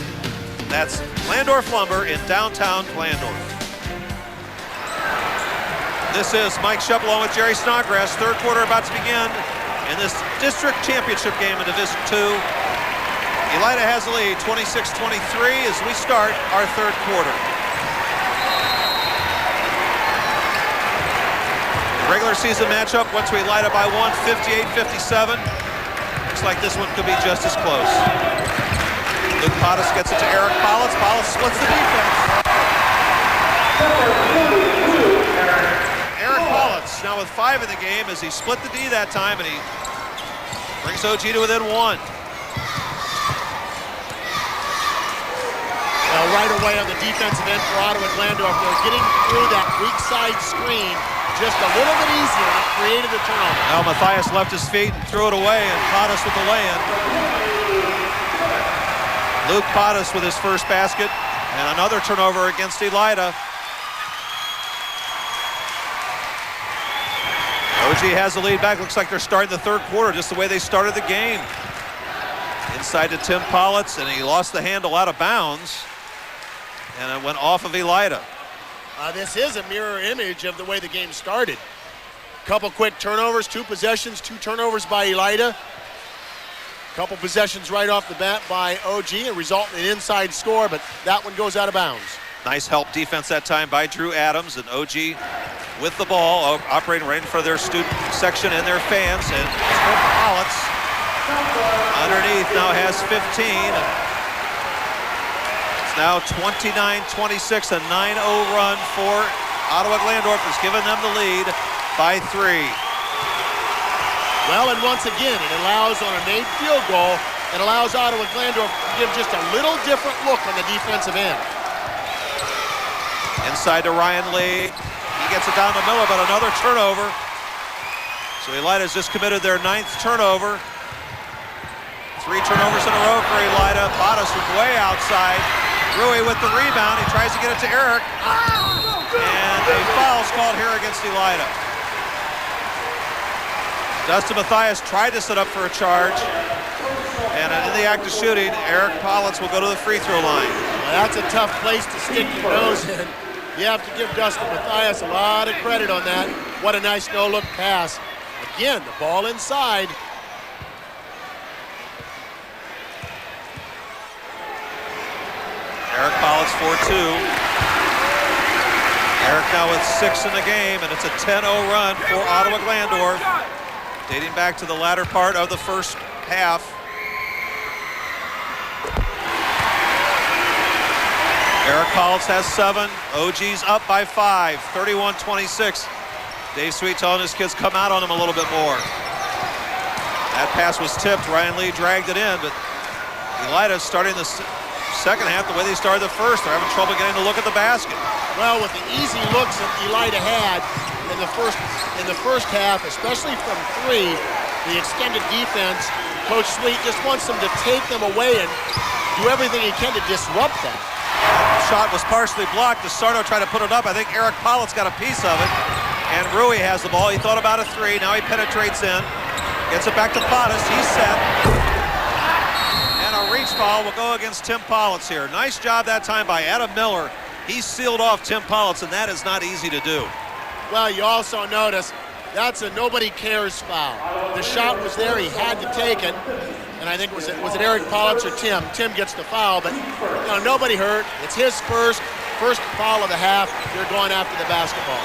That's Glandorf Lumber in downtown Glandorf. This is Mike Shep along with Jerry Snodgrass. Third quarter about to begin in this district championship game in Division II. Elida has the lead, 26-23, as we start our third quarter. The regular season matchup went to Elida by one, 58-57. Looks like this one could be just as close. Luke Pottis gets it to Eric Politz. Politz splits the defense. Eric Politz now with 5 in the game as he split the D that time, and he brings OG to within 1. Now right away on the defensive end for Ottawa-Glandorf, they're getting through that weak side screen just a little bit easier, and it created a turnover. Now Matthias left his feet and threw it away, and Pottis with the lay-in. Luke Pottis with his first basket, and another turnover against Elida. OG has the lead back. Looks like they're starting the third quarter just the way they started the game. Inside to Tim Politz, and he lost the handle out of bounds, and it went off of Elida. This is a mirror image of the way the game started. Couple quick turnovers, 2 possessions, 2 turnovers by Elida. Couple possessions right off the bat by OG, and resulting in an inside score, but that one goes out of bounds. Nice help defense that time by Drew Adams, and OG with the ball, operating right in front of their student section and their fans, and Tim Politz underneath now has 15. It's now 29-26, a 9-0 run for Ottawa-Glandorf has given them the lead by 3. Well, and once again, it allows on a made field goal, it allows Ottawa-Glandorf to give just a little different look on the defensive end. Inside to Ryan Lee. He gets it down to Miller, but another turnover. So Elida's just committed their 9th turnover. 3 turnovers in a row for Elida. Pottis from way outside. Rui with the rebound. He tries to get it to Eric. And a foul's called here against Elida. Dustin Matthias tried to set up for a charge. And in the act of shooting, Eric Politz will go to the free throw line. Well, that's a tough place to stick your nose in. You have to give Dustin Matthias a lot of credit on that. What a nice no-look pass. Again, the ball inside. Eric Politz 4-2. Eric now with 6 in the game, and it's a 10-0 run for Ottawa-Glandorf, dating back to the latter part of the first half. Eric Politz has 7. OG's up by 5, 31-26. Dave Sweet telling his kids come out on him a little bit more. That pass was tipped. Ryan Lee dragged it in, but Elida starting the second half the way they started the first. They're having trouble getting to look at the basket. Well, with the easy looks that Elida had, in the first half, especially from 3, the extended defense, Coach Sweet just wants them to take them away and do everything he can to disrupt that. Shot was partially blocked. DeSarno tried to put it up. I think Eric Pollitt's got a piece of it. And Rui has the ball. He thought about a 3. Now he penetrates in. Gets it back to Pottis. He's set. And a reach foul will go against Tim Pollitt here. Nice job that time by Adam Miller. He sealed off Tim Pollitt, and that is not easy to do. Well, you also notice that's a nobody cares foul. The shot was there. He had to take it. And I think was it Eric Pollitt or Tim? Tim gets the foul, but nobody hurt. It's his first foul of the half. They're going after the basketball.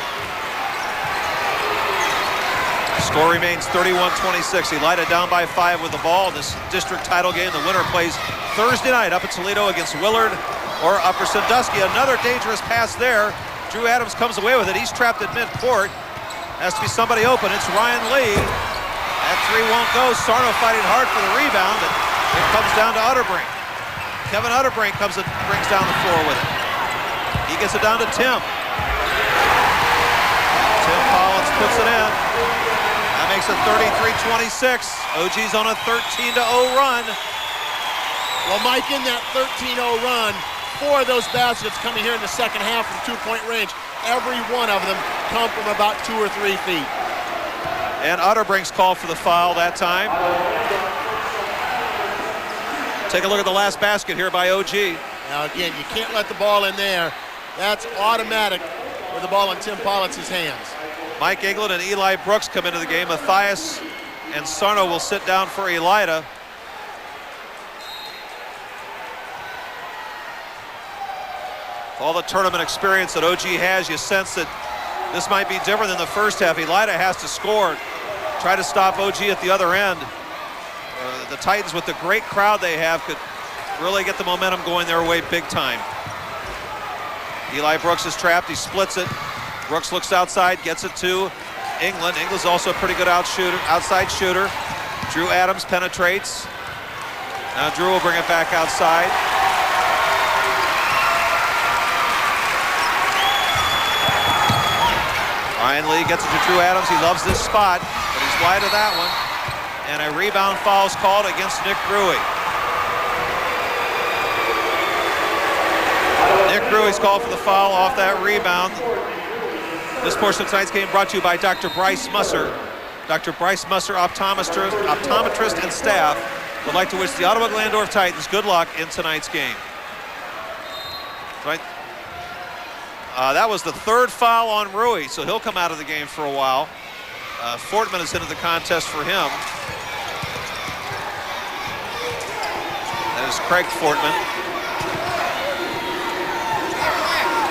Score remains 31-26. Elida down by 5 with the ball in this district title game. The winner plays Thursday night up at Toledo against Willard or Upper Sandusky. Another dangerous pass there. Drew Adams comes away with it. He's trapped at midcourt. Has to be somebody open. It's Ryan Lee. That 3 won't go. Sarno fighting hard for the rebound, but it comes down to Utterbrink. Kevin Utterbrink comes and brings down the floor with it. He gets it down to Tim. Tim Collins puts it in. That makes it 33-26. OG's on a 13-0 run. Well, Mike, in that 13-0 run, 4 of those baskets coming here in the second half from 2-point range. Every one of them come from about 2 or 3 feet. And Utterbrink's called for the foul that time. Take a look at the last basket here by OG. Now again, you can't let the ball in there. That's automatic with the ball in Tim Pollitt's hands. Mike England and Eli Brooks come into the game. Matthias and Sarno will sit down for Elida. All the tournament experience that OG has, you sense that this might be different than the first half. Elida has to score, try to stop OG at the other end. The Titans, with the great crowd they have, could really get the momentum going their way big time. Eli Brooks is trapped. He splits it. Brooks looks outside, gets it to England. England's also a pretty good outside shooter. Drew Adams penetrates. Now Drew will bring it back outside. Ryan Lee gets it to Drew Adams. He loves this spot, but he's wide of that one. And a rebound foul is called against Nick Gruey. Nick Gruey's called for the foul off that rebound. This portion of tonight's game brought to you by Dr. Bryce Musser. Dr. Bryce Musser, optometrist and staff, would like to wish the Ottawa-Glandorf Titans good luck in tonight's game. Right. That was the 3rd foul on Rui, so he'll come out of the game for a while. Fortman is into the contest for him. That is Craig Fortman.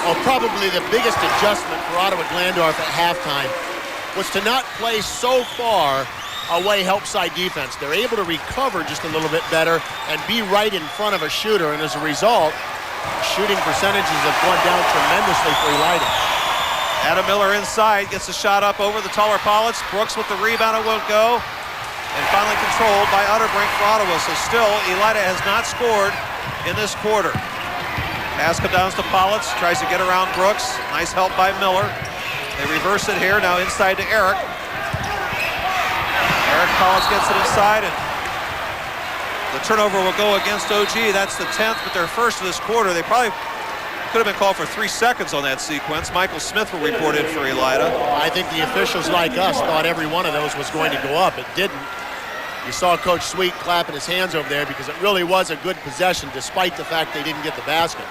Well, probably the biggest adjustment for Ottawa-Glandorf at halftime was to not play so far away help side defense. They're able to recover just a little bit better and be right in front of a shooter, and as a result, shooting percentages have gone down tremendously for Elida. Adam Miller inside, gets the shot up over the taller Pollitt. Brooks with the rebound, it won't go. And finally controlled by Utterbrink for Ottawa. So still, Elida has not scored in this quarter. Pass comes down to Pollitt, tries to get around Brooks. Nice help by Miller. They reverse it here, now inside to Eric. Eric Pollitt gets it inside, and the turnover will go against OG. That's the 10th, but their first of this quarter. They probably could have been called for 3 seconds on that sequence. Michael Smith will report in for Elida. I think the officials like us thought every one of those was going to go up. It didn't. You saw Coach Sweet clapping his hands over there because it really was a good possession despite the fact they didn't get the basket.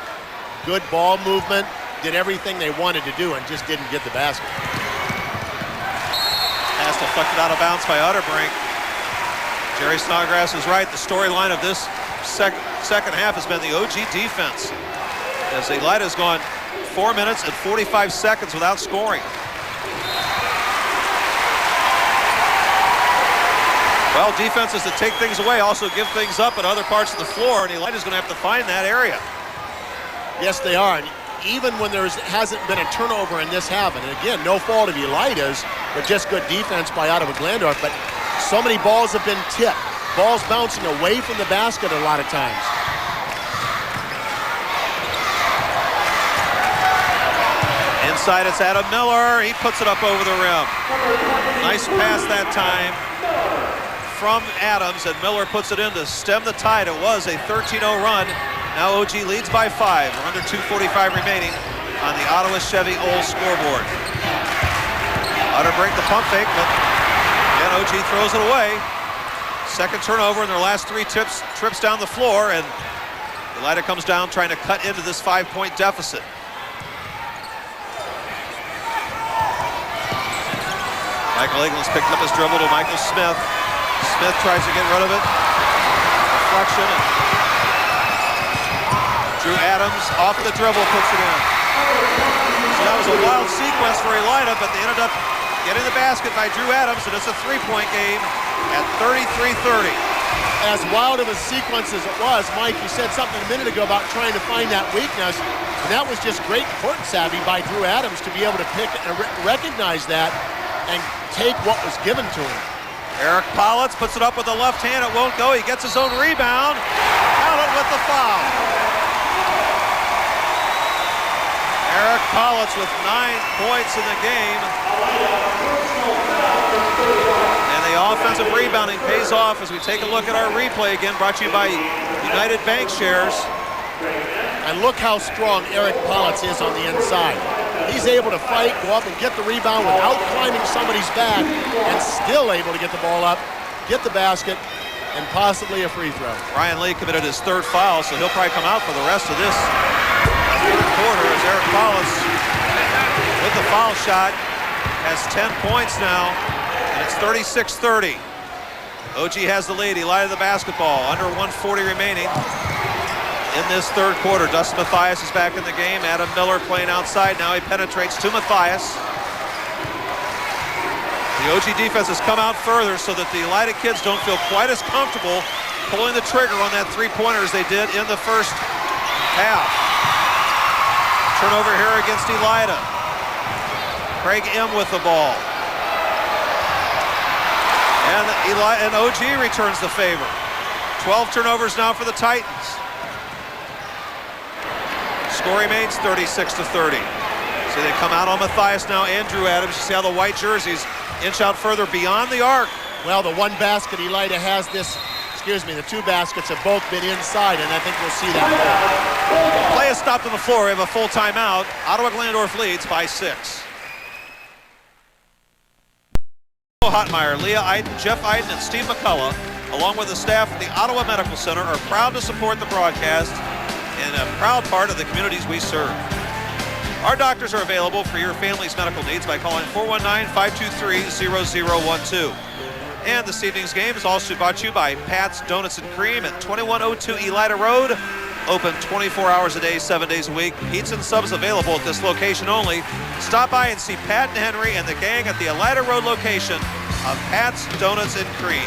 Good ball movement, did everything they wanted to do and just didn't get the basket. Pass deflected out of bounds by Utterbrink. Jerry Snodgrass is right. The storyline of this second half has been the OG defense, as Elida's gone 4 minutes and 45 seconds without scoring. Well, defenses that take things away also give things up at other parts of the floor, and Elida's going to have to find that area. Yes, they are. And even when there hasn't been a turnover in this half, and again, no fault of Elida's, but just good defense by Ottawa-Glandorf. But so many balls have been tipped. Balls bouncing away from the basket a lot of times. Inside, it's Adam Miller. He puts it up over the rim. Nice pass that time from Adams, and Miller puts it in to stem the tide. It was a 13-0 run. Now OG leads by 5. We're under 2:45 remaining on the Ottawa Chevy Old scoreboard. Ought to break the pump fake, but again, OG throws it away. Second turnover in their last 3 trips down the floor, and Elida comes down trying to cut into this 5-point deficit. Michael Eagles picked up his dribble to Michael Smith. Smith tries to get rid of it. Deflection. Drew Adams off the dribble, puts it in. So that was a wild sequence for Elida, but they ended up getting the basket by Drew Adams, and it's a 3-point game at 33-30. As wild of a sequence as it was, Mike, you said something a minute ago about trying to find that weakness, and that was just great court savvy by Drew Adams to be able to pick and recognize that and take what was given to him. Eric Politz puts it up with the left hand. It won't go. He gets his own rebound. Counted with the foul. Eric Politz with 9 points in the game. And the offensive rebounding pays off as we take a look at our replay again, brought to you by United Bank Shares. And look how strong Eric Politz is on the inside. He's able to fight, go up and get the rebound without climbing somebody's back, and still able to get the ball up, get the basket, and possibly a free throw. Ryan Lee committed his 3rd foul, so he'll probably come out for the rest of this 3rd quarter as Eric Politz with the foul shot has 10 points now, and it's 36-30. OG has the lead. Elida the basketball. Under 1:40 remaining in this 3rd quarter. Dustin Mathias is back in the game. Adam Miller playing outside. Now he penetrates to Mathias. The OG defense has come out further so that the Elida kids don't feel quite as comfortable pulling the trigger on that 3-pointer as they did in the first half. Turnover here against Elida. Craig M with the ball. And OG returns the favor. 12 turnovers now for the Titans. Score remains 36-30. So they come out on Mathias now and Drew Adams. You see how the white jerseys inch out further beyond the arc. Well, the one basket Elida has the 2 baskets have both been inside, and I think we'll see that more. Play is stopped on the floor. We have a full timeout. Ottawa-Glandorf leads by 6. Hotmeyer, Leah Iden, Jeff Iden, and Steve McCullough, along with the staff of the Ottawa Medical Center, are proud to support the broadcast and a proud part of the communities we serve. Our doctors are available for your family's medical needs by calling 419-523-0012. And this evening's game is also brought to you by Pat's Donuts and Cream at 2102 Elida Road. Open 24 hours a day, 7 days a week. Pizza and subs available at this location only. Stop by and see Pat and Henry and the gang at the Elida Road location of Pat's Donuts and Cream.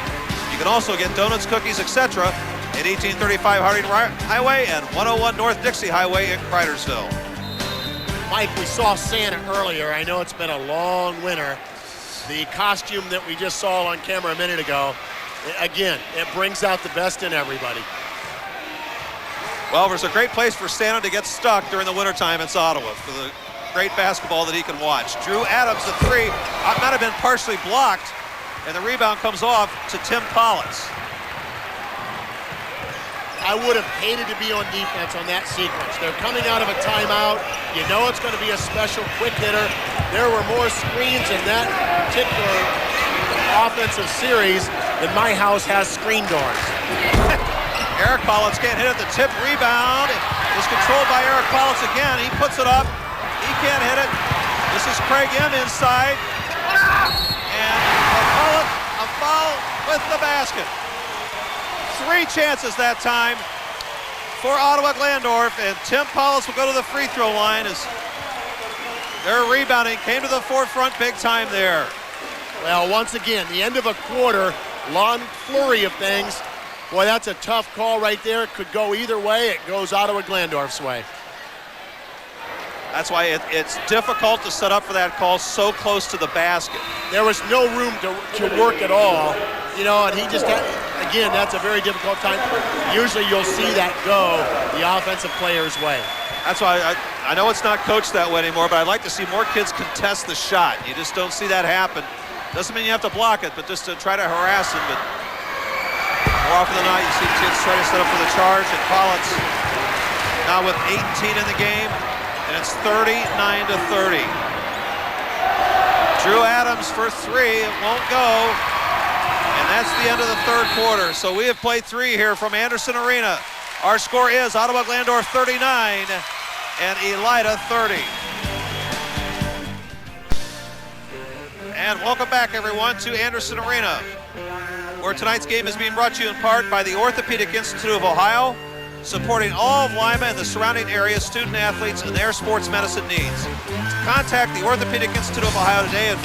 You can also get donuts, cookies, etc. at 1835 Harding Highway and 101 North Dixie Highway in Cridersville. Mike, we saw Santa earlier. I know it's been a long winter. The costume that we just saw on camera a minute ago, again, it brings out the best in everybody. Well, there's a great place for Santa to get stuck during the wintertime. It's Ottawa for the great basketball that he can watch. Drew Adams, the 3, might have been partially blocked, and the rebound comes off to Tim Politz. I would have hated to be on defense on that sequence. They're coming out of a timeout. You know it's going to be a special quick hitter. There were more screens in that particular offensive series than my house has screen doors. Eric Politz can't hit it. The tip rebound is controlled by Eric Politz again. He puts it up. He can't hit it. This is Craig M inside. And a foul with the basket. 3 chances that time for Ottawa-Glandorf, and Tim Politz will go to the free throw line as their rebounding came to the forefront big time there. Well, once again, the end of a quarter, long flurry of things. Boy, that's a tough call right there. It could go either way. It goes Ottawa-Glandorf's way. That's why it's difficult to set up for that call so close to the basket. There was no room to work at all, you know, and he just had, again, that's a very difficult time. Usually you'll see that go the offensive player's way. That's why I know it's not coached that way anymore, but I'd like to see more kids contest the shot. You just don't see that happen. Doesn't mean you have to block it, but just to try to harass him. But more often than not, you see kids try to set up for the charge, and Pollitt's now with 18 in the game, and it's 39-30. Drew Adams for three, it won't go, and that's the end of the third quarter. So we have played three here from Anderson Arena. Our score is Ottawa-Glandorf 39 and Elida 30. And welcome back, everyone, to Anderson Arena, where tonight's game is being brought to you in part by the Orthopedic Institute of Ohio, supporting all of Lima and the surrounding area student athletes and their sports medicine needs. Contact the Orthopedic Institute of Ohio today at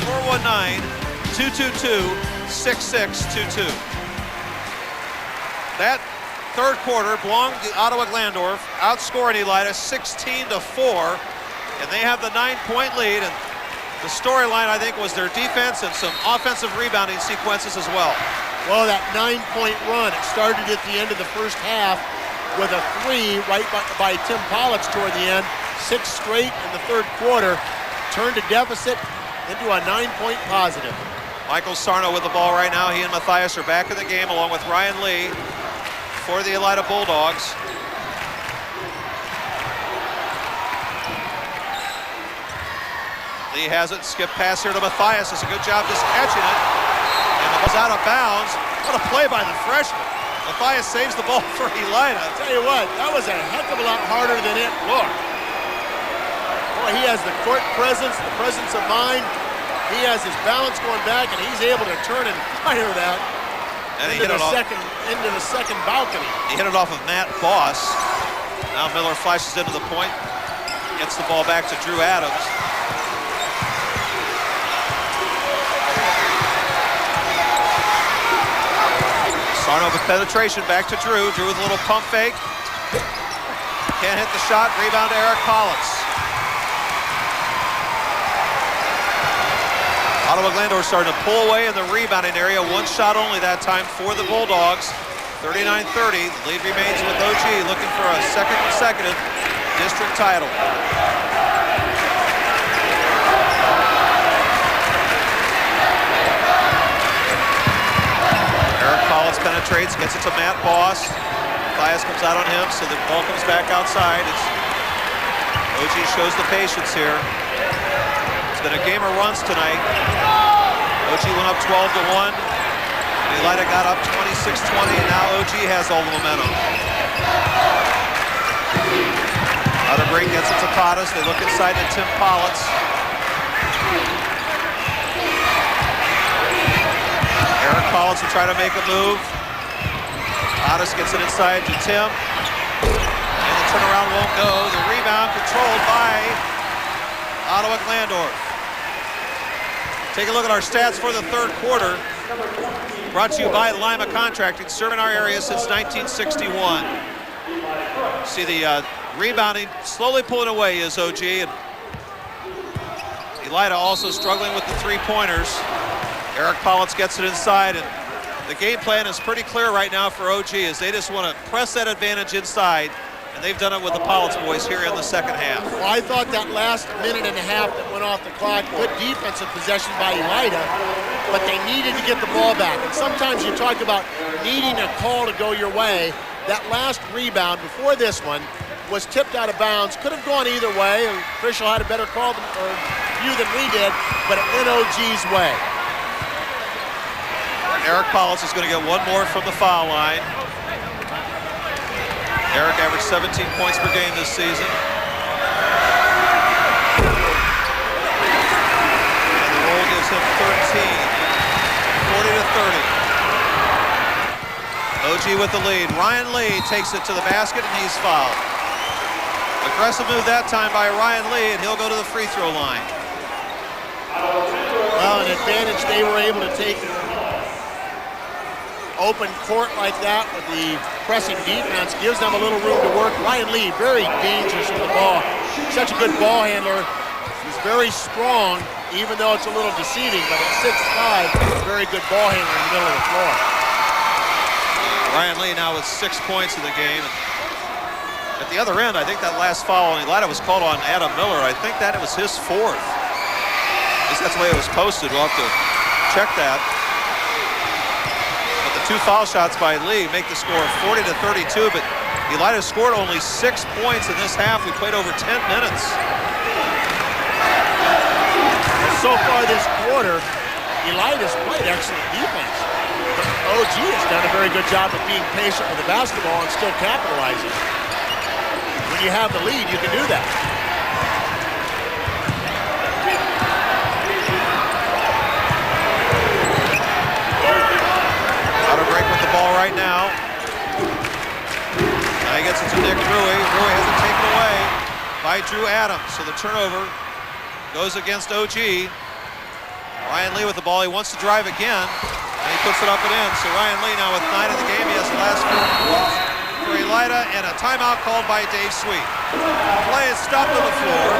419-222-6622. That third quarter belonged to Ottawa-Glandorf, outscoring Elida 16-4, and they have the 9-point lead. And the storyline, I think, was their defense and some offensive rebounding sequences as well. Well, that 9-point run, it started at the end of the first half with a three right by Tim Pollitt toward the end, 6 straight in the third quarter, turned a deficit into a 9-point positive. Michael Sarno with the ball right now. He and Matthias are back in the game along with Ryan Lee for the Elida Bulldogs. Lee has it, skip pass here to Matthias. Does a good job just catching it. And the ball's out of bounds. What a play by the freshman. Matthias saves the ball for Elida. I'll tell you what, that was a heck of a lot harder than it looked. Boy, he has the court presence, the presence of mind. He has his balance going back, and he's able to turn and fire that And into the second balcony. He hit it off of Matt Boss. Now Miller flashes into the point. Gets the ball back to Drew Adams. Sarno with penetration back to Drew. Drew with a little pump fake. Can't hit the shot. Rebound to Eric Collins. Ottawa-Glandorf starting to pull away in the rebounding area. One shot only that time for the Bulldogs. 39-30. The lead remains with OG, looking for a second consecutive district title. Eric Collins penetrates, gets it to Matt Boss. Matthias comes out on him, so the ball comes back outside. OG shows the patience here. It's been a game of runs tonight. OG went up 12-1. Elida got up 26-20, and now OG has all the momentum. Out of break gets it to Pottas. They look inside to Tim Pollitt. Eric Collins will try to make a move. Pottas gets it inside to Tim. And the turnaround won't go. The rebound controlled by Ottawa-Glandorf. Take a look at our stats for the third quarter. Brought to you by Lima Contracting, serving our area since 1961. See the rebounding slowly pulling away is OG, and Elida also struggling with the three-pointers. Eric Pollitt gets it inside, and the game plan is pretty clear right now for OG as they just want to press that advantage inside, and they've done it with the Pollitt boys here in the second half. Well, I thought that last minute and a half that went off the clock, good defensive possession by Elida, but they needed to get the ball back. And sometimes you talk about needing a call to go your way. That last rebound before this one was tipped out of bounds. Could have gone either way. The official had a better call view than we did, but it went OG's way. Eric Pollitt is going to get one more from the foul line. Eric averaged 17 points per game this season. And the roll gives him 13, 40-30. OG with the lead. Ryan Lee takes it to the basket, and he's fouled. Aggressive move that time by Ryan Lee, and he'll go to the free throw line. Well, an advantage they were able to take. Open court like that with the pressing defense gives them a little room to work. Ryan Lee, very dangerous with the ball. Such a good ball handler. He's very strong, even though it's a little deceiving, but at 6'5", very good ball handler in the middle of the floor. Ryan Lee now with 6 points in the game. At the other end, I think that last foul on Elida was called on Adam Miller. I think that it was his 4th. At least that's the way it was posted. We'll have to check that. But the 2 foul shots by Lee make the score 40-32, but Elida scored only 6 points in this half. We played over 10 minutes. So far this quarter, Elida's played excellent defense. But OG has done a very good job of being patient with the basketball and still capitalizing. When you have the lead, you can do that. Out of break with the ball right now. Now he gets it to Nick Rui. Rui has it taken away by Drew Adams. So the turnover goes against OG. Ryan Lee with the ball. He wants to drive again, and he puts it up and in. So Ryan Lee now with 9 in the game. He has the last 4 for Elida, and a timeout called by Dave Sweet. Play is stopped on the floor.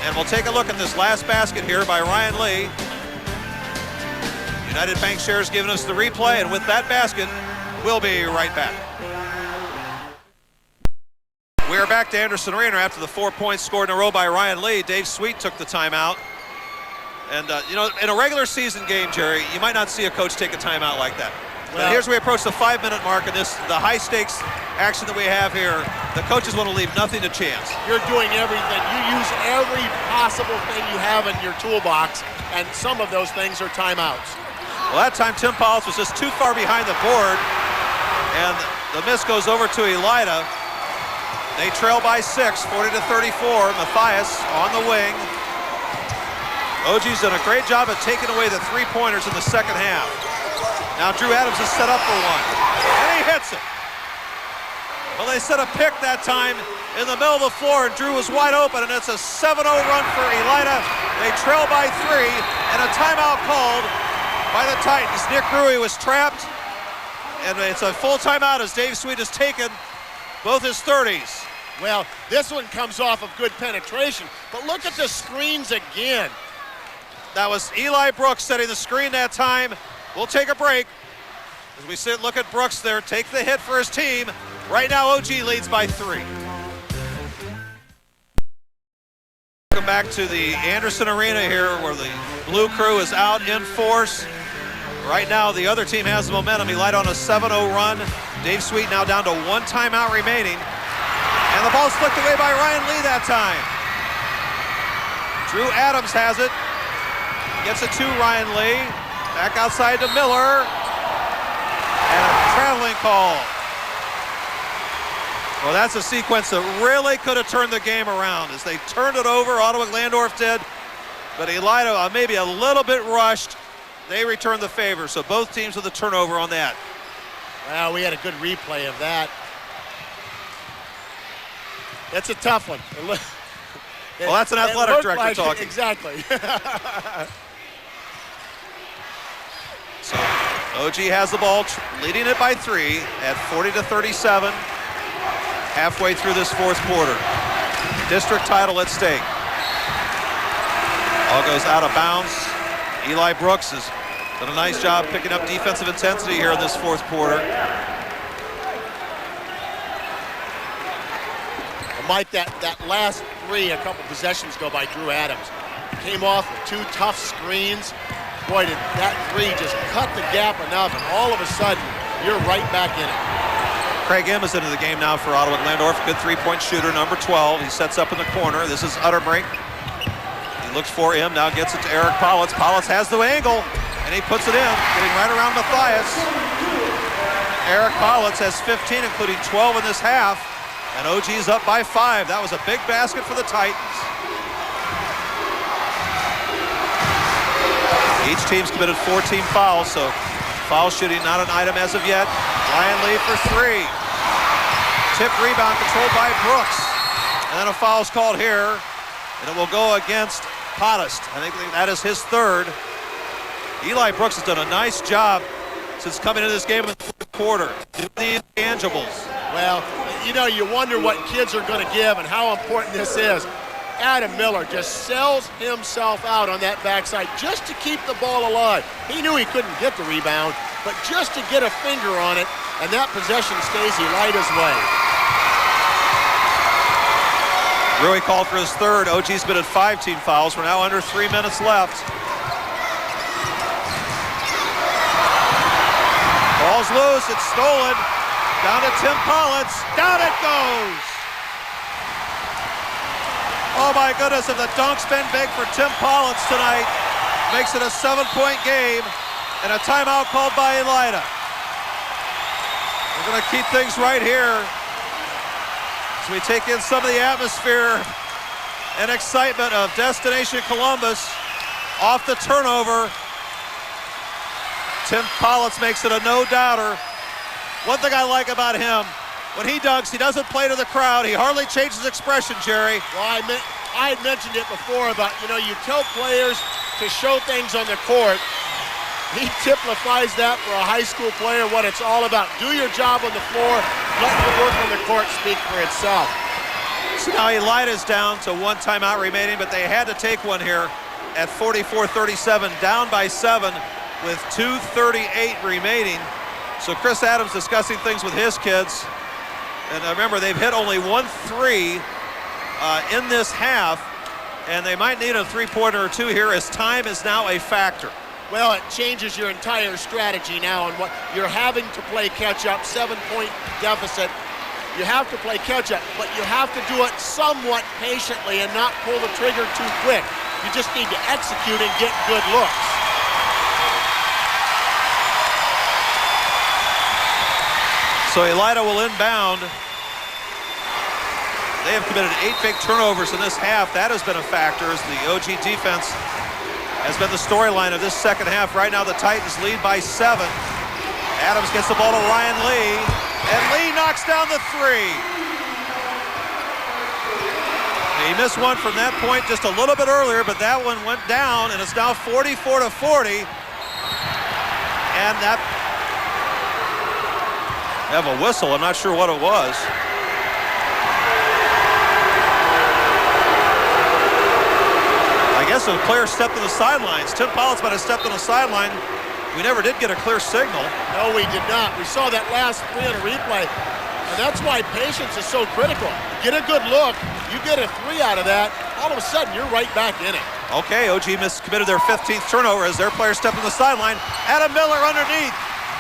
And we'll take a look at this last basket here by Ryan Lee. United Bank Shares giving us the replay, and with that basket, we'll be right back. We are back to Anderson Arena after the 4 points scored in a row by Ryan Lee. Dave Sweet took the timeout. And, you know, in a regular season game, Jerry, you might not see a coach take a timeout like that. Well, but here's where we approach the 5-minute mark, and the high-stakes action that we have here. The coaches want to leave nothing to chance. You're doing everything. You use every possible thing you have in your toolbox, and some of those things are timeouts. Well, that time Tim Paulus was just too far behind the board, and the miss goes over to Elida. They trail by 6, 40-34. Matthias on the wing. OG's done a great job of taking away the 3-pointers in the second half. Now Drew Adams is set up for one, and he hits it. Well, they set a pick that time in the middle of the floor, and Drew was wide open, and it's a 7-0 run for Elida. They trail by 3, and a timeout called by the Titans. Nick Rui was trapped, and it's a full timeout as Dave Sweet has taken both his 30s. Well, this one comes off of good penetration, but look at the screens again. That was Eli Brooks setting the screen that time. We'll take a break. As we sit, look at Brooks there, take the hit for his team. Right now, OG leads by 3. Welcome back to the Anderson Arena here, where the Blue Crew is out in force. Right now, the other team has the momentum. Elida on a 7-0 run. Dave Sweet now down to 1 timeout remaining. And the ball's flicked away by Ryan Lee that time. Drew Adams has it. Gets it to Ryan Lee. Back outside to Miller. And a traveling call. Well, that's a sequence that really could have turned the game around. As they turned it over, Ottawa-Glandorf did. But Elida, maybe a little bit rushed. They returned the favor. So both teams with a turnover on that. Well, we had a good replay of that. It's a tough one. Well, that's an athletic director talking. Exactly. So OG has the ball, leading it by 3 at 40-37. Halfway through this 4th quarter. District title at stake. Ball goes out of bounds. Eli Brooks has done a nice job picking up defensive intensity here in this 4th quarter. Mike, that last 3, a couple possessions go by Drew Adams. Came off with 2 tough screens. Boy, did that 3 just cut the gap enough, and all of a sudden, you're right back in it. Pregame is into the game now for Ottawa-Glandorf. Good 3-point shooter, number 12. He sets up in the corner. This is Utterbrink. He looks for him, now gets it to Eric Politz. Politz has the angle, and he puts it in, getting right around Matthias. Eric Politz has 15, including 12 in this half. And OG's up by 5. That was a big basket for the Titans. Each team's committed 14 fouls, so foul shooting not an item as of yet. Ryan Lee for 3. Tip rebound controlled by Brooks. And then a foul's called here, and it will go against Pottist. I think that is his 3rd. Eli Brooks has done a nice job since coming into this game in the 4th quarter. The intangibles. Well, you know, you wonder what kids are going to give and how important this is. Adam Miller just sells himself out on that backside just to keep the ball alive. He knew he couldn't get the rebound, but just to get a finger on it, and that possession stays Elida's way. Rui called for his third. OG's been at 5 team fouls. We're now under 3 minutes left. Ball's loose, it's stolen. Down to Tim Politz. Down it goes. Oh my goodness, if the dunk's been big for Tim Politz tonight, makes it a 7-point game and a timeout called by Elida. We're going to keep things right here as we take in some of the atmosphere and excitement of Destination Columbus off the turnover. Tim Politz makes it a no-doubter. One thing I like about him, when he dunks, he doesn't play to the crowd. He hardly changes expression, Jerry. Well, I had mentioned it before about, you tell players to show things on the court. He typifies that for a high school player, what it's all about. Do your job on the floor, let the work on the court speak for itself. So now Elida's down to 1 timeout remaining, but they had to take one here at 44-37, down by 7 with 2:38 remaining. So Chris Adams discussing things with his kids. And remember, they've hit only 1 3 in this half, and they might need a 3-pointer or 2 here as time is now a factor. Well, it changes your entire strategy now, and what you're having to play catch-up, 7-point deficit. You have to play catch-up, but you have to do it somewhat patiently and not pull the trigger too quick. You just need to execute and get good looks. So Elida will inbound. They have committed 8 big turnovers in this half. That has been a factor as the OG defense has been the storyline of this second half. Right now the Titans lead by 7. Adams gets the ball to Ryan Lee, and Lee knocks down the 3. He missed one from that point just a little bit earlier, but that one went down, and it's now 44-40. And that, have a whistle, I'm not sure what it was. I guess the player stepped on the sidelines. Tim Politz might have stepped on the sideline. We never did get a clear signal. No, we did not. We saw that last 3 on a replay, and that's why patience is so critical. Get a good look, you get a 3 out of that, all of a sudden you're right back in it. Okay, OG committed their 15th turnover as their player stepped on the sideline. Adam Miller underneath.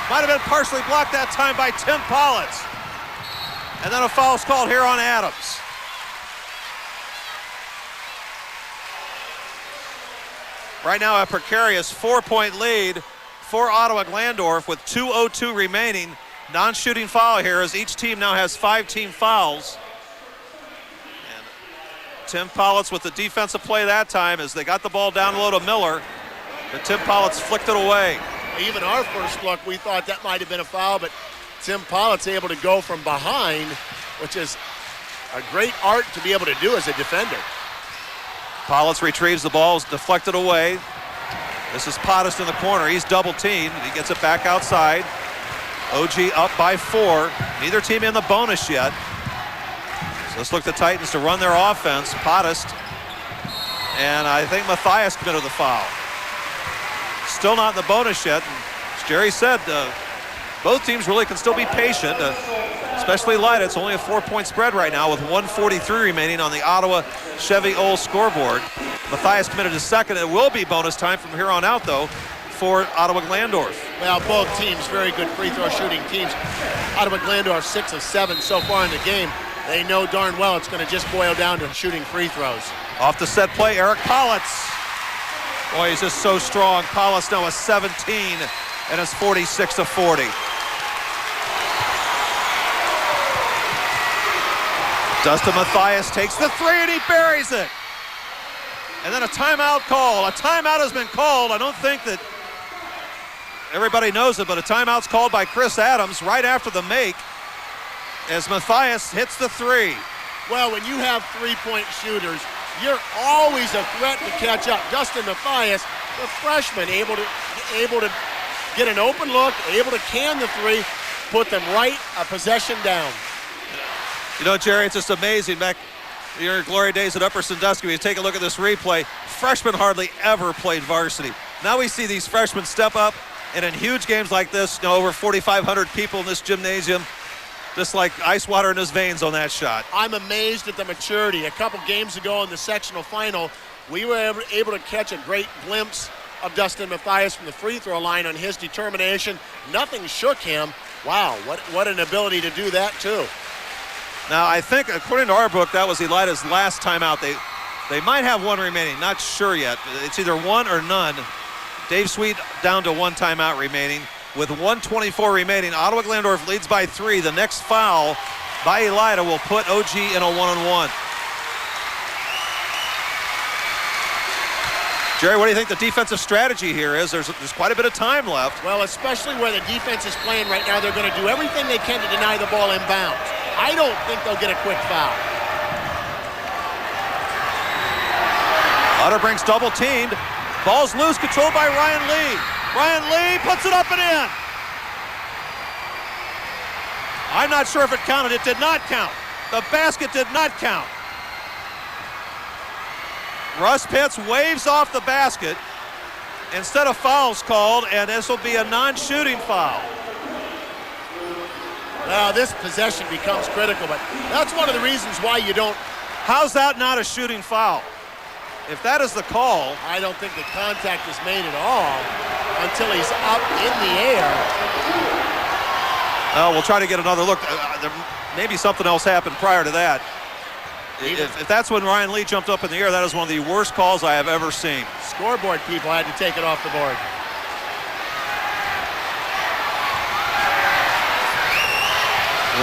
Might have been partially blocked that time by Tim Politz. And then a foul's called here on Adams. Right now a precarious 4-point lead for Ottawa-Glandorf with 2:02 remaining. Non-shooting foul here as each team now has 5 team fouls. And Tim Politz with the defensive play that time as they got the ball down low to Miller. But Tim Politz flicked it away. Even our first look, we thought that might have been a foul, but Tim Politz able to go from behind, which is a great art to be able to do as a defender. Politz retrieves the ball, is deflected away. This is Pottis in the corner. He's double teamed. He gets it back outside. OG up by 4. Neither team in the bonus yet. So let's look at the Titans to run their offense. Pottis, and I think Matthias committed the foul. Still not in the bonus yet. As Jerry said, both teams really can still be patient, especially Elida. It's only a 4-point spread right now with 1:43 remaining on the Ottawa Chevy Old scoreboard. Matthias committed his second. It will be bonus time from here on out, though, for Ottawa-Glandorf. Well, both teams very good free throw shooting teams. Ottawa-Glandorf 6 of 7 so far in the game. They know darn well it's going to just boil down to shooting free throws. Off the set play, Eric Politz. Boy, he's just so strong. Politz now a 17, and it's 46-40. Dustin Matthias takes the 3 and he buries it. And then a timeout call. A timeout has been called. I don't think that everybody knows it, but a timeout's called by Chris Adams right after the make as Matthias hits the 3. Well, when you have 3-point shooters, you're always a threat to catch up. Dustin Matthias, the freshman, able to get an open look, able to can the 3, put them right a possession down. You know, Jerry, it's just amazing. Back in your glory days at Upper Sandusky, you take a look at this replay. Freshmen hardly ever played varsity. Now we see these freshmen step up And in huge games like this, over 4,500 people in this gymnasium, just like ice water in his veins on that shot. I'm amazed at the maturity. A couple games ago in the sectional final, we were able to catch a great glimpse of Dustin Mathias from the free throw line on his determination. Nothing shook him. Wow, what an ability to do that too. Now I think according to our book, that was Elida's last timeout. They might have one remaining, not sure yet. It's either one or none. Dave Sweet down to one timeout remaining. With 1:24 remaining, Ottawa-Glandorf leads by 3. The next foul by Elida will put OG in a 1-on-1. Jerry, what do you think the defensive strategy here is? There's quite a bit of time left. Well, especially where the defense is playing right now, they're going to do everything they can to deny the ball inbounds. I don't think they'll get a quick foul. Otterbrink's double teamed. Ball's loose, controlled by Ryan Lee. Ryan Lee puts it up and in. I'm not sure if it counted. It did not count. The basket did not count. Russ Pitts waves off the basket. Instead of fouls called, and this will be a non-shooting foul. Well, this possession becomes critical, but that's one of the reasons why you don't. How's that not a shooting foul? If that is the call. I don't think the contact is made at all until he's up in the air. We'll try to get another look. Maybe something else happened prior to that. If that's when Ryan Lee jumped up in the air, that is one of the worst calls I have ever seen. Scoreboard people had to take it off the board.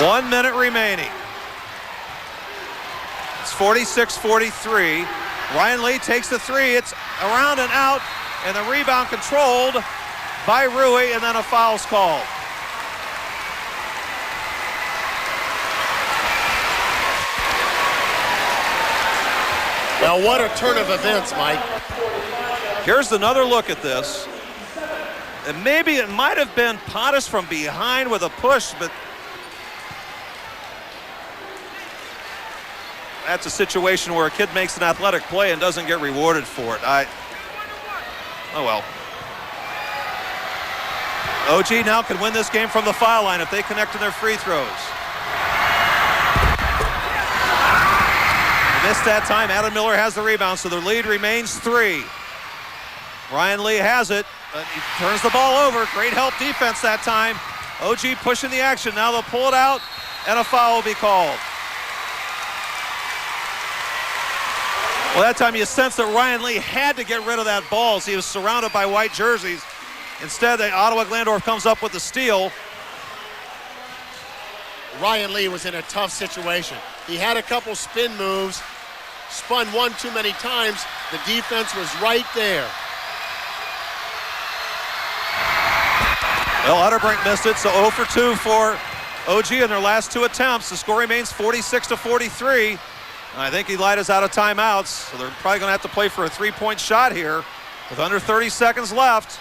One minute remaining. It's 46-43. Ryan Lee takes the three. It's around and out, and the rebound controlled by Rui, and then a foul's called. Now, what a turn of events, Mike. Here's another look at this. And maybe it might have been Pottis from behind with a push, but that's a situation where a kid makes an athletic play and doesn't get rewarded for it. Oh well. OG now can win this game from the foul line if they connect in their free throws. Missed that time. Adam Miller has the rebound, so their lead remains 3. Ryan Lee has it. He turns the ball over. Great help defense that time. OG pushing the action. Now they'll pull it out, and a foul will be called. Well, that time you sense that Ryan Lee had to get rid of that ball as he was surrounded by white jerseys. Instead, Ottawa-Glandorf comes up with the steal. Ryan Lee was in a tough situation. He had a couple spin moves, spun one too many times. The defense was right there. Well, Otterbrink missed it, so 0 for 2 for OG in their last 2 attempts. The score remains 46-43. I think Elida's out of timeouts, so they're probably going to have to play for a 3-point shot here with under 30 seconds left.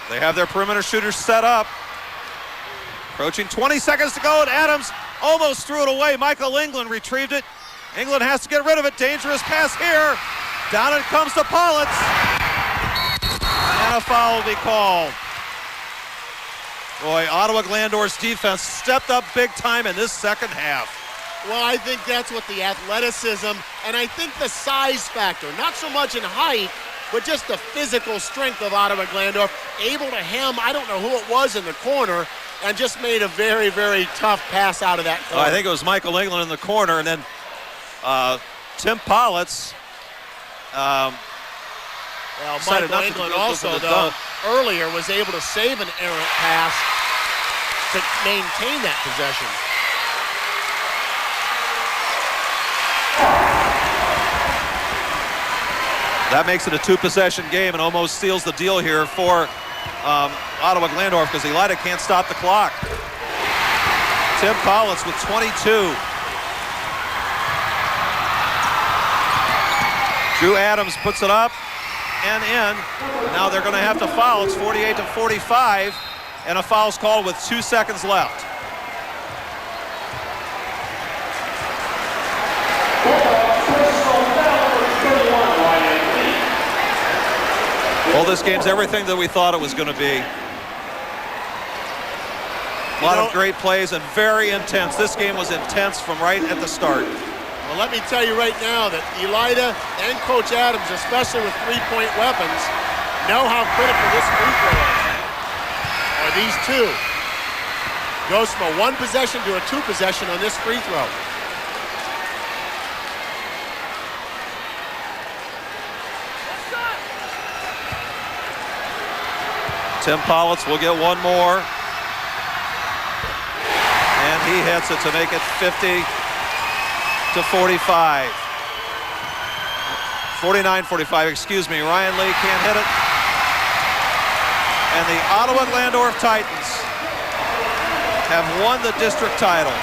They have their perimeter shooters set up. Approaching 20 seconds to go, and Adams almost threw it away. Michael England retrieved it. England has to get rid of it. Dangerous pass here. Down it comes to Politz. And a foul will be called. Boy, Ottawa-Glandorf's defense stepped up big time in this second half. Well, I think that's what the athleticism and I think the size factor, not so much in height, but just the physical strength of Ottawa-Glandorf, able to hem, I don't know who it was in the corner, and just made a very, very tough pass out of that corner. I think it was Michael England in the corner, and then Tim Politz. Well, Michael England also, though, earlier was able to save an errant pass to maintain that possession. That makes it a 2-possession game and almost seals the deal here for Ottawa-Glandorf because Elida can't stop the clock. Tim Politz with 22. Drew Adams puts it up and in. Now they're going to have to foul. It's 48-45, and a foul's called with 2 seconds left. Well, this game's everything that we thought it was going to be. A lot of great plays and very intense. This game was intense from right at the start. Well, let me tell you right now that Elida and Coach Adams, especially with three-point weapons, know how critical this free throw is. Or these two. Goes from a one possession to a two possession on this free throw. Tim Politz will get one more. And he hits it to make it 50 to 45. 49-45, excuse me. Ryan Lee can't hit it. And the Ottawa-Glandorf Titans have won the district title.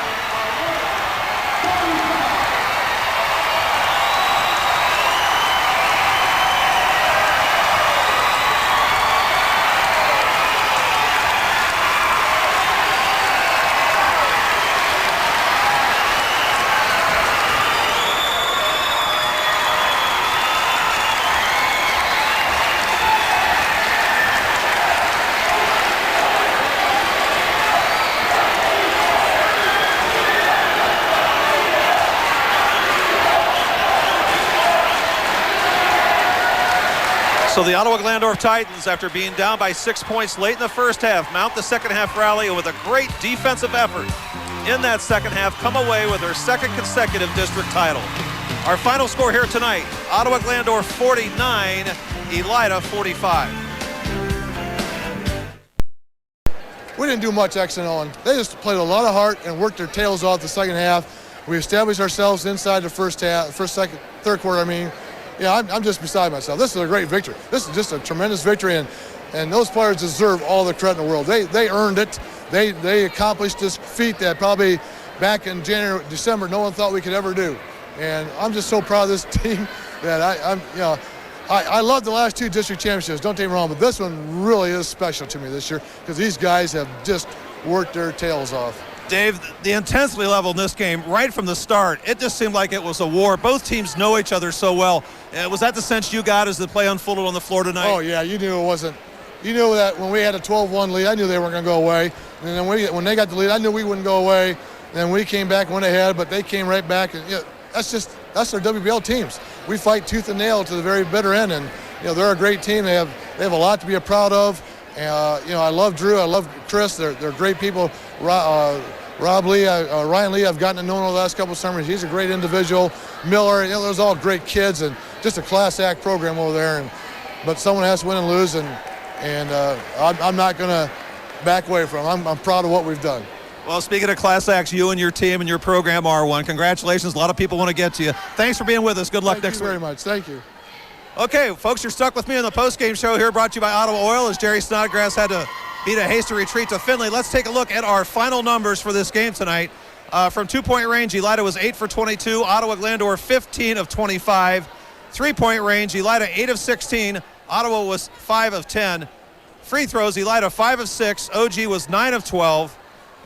So the Ottawa-Glandorf Titans, after being down by 6 points late in the first half, mount the second half rally, and with a great defensive effort in that second half, come away with their second consecutive district title. Our final score here tonight, Ottawa-Glandorf 49, Elida 45. We didn't do much X and O. They just played a lot of heart and worked their tails off the second half. We established ourselves inside the third quarter, I mean. Yeah, I'm just beside myself. This is a great victory. This is just a tremendous victory, and those players deserve all the credit in the world. They earned it. They accomplished this feat that probably back in January, December, no one thought we could ever do. And I'm just so proud of this team that I love the last two district championships, don't take me wrong, but this one really is special to me this year because these guys have just worked their tails off. Dave, the intensity level in this game, right from the start, it just seemed like it was a war. Both teams know each other so well. Was that the sense you got as the play unfolded on the floor tonight? Oh, yeah, you knew it wasn't. You knew that when we had a 12-1 lead, I knew they weren't going to go away. And then when they got the lead, I knew we wouldn't go away. And then we came back, went ahead, but they came right back. And that's their WBL teams. We fight tooth and nail to the very bitter end, and they're a great team. They have a lot to be proud of. I love Drew. I love Chris. They're great people. Rob Lee, Ryan Lee, I've gotten to know him over the last couple of summers. He's a great individual. Miller, those are all great kids and just a class act program over there. But someone has to win and lose, and I'm not going to back away from them. I'm proud of what we've done. Well, speaking of class acts, you and your team and your program are one. Congratulations. A lot of people want to get to you. Thanks for being with us. Good luck next week. Thank you very much. Thank you. Okay, folks, you're stuck with me on the postgame show here, brought to you by Ottawa Oil, as Jerry Snodgrass had to beat a hasty retreat to Findlay. Let's take a look at our final numbers for this game tonight. From two-point range, Elida was 8 for 22. Ottawa-Glandorf 15 of 25. Three-point range, Elida 8 of 16. Ottawa was 5 of 10. Free throws, Elida 5 of 6. OG was 9 of 12.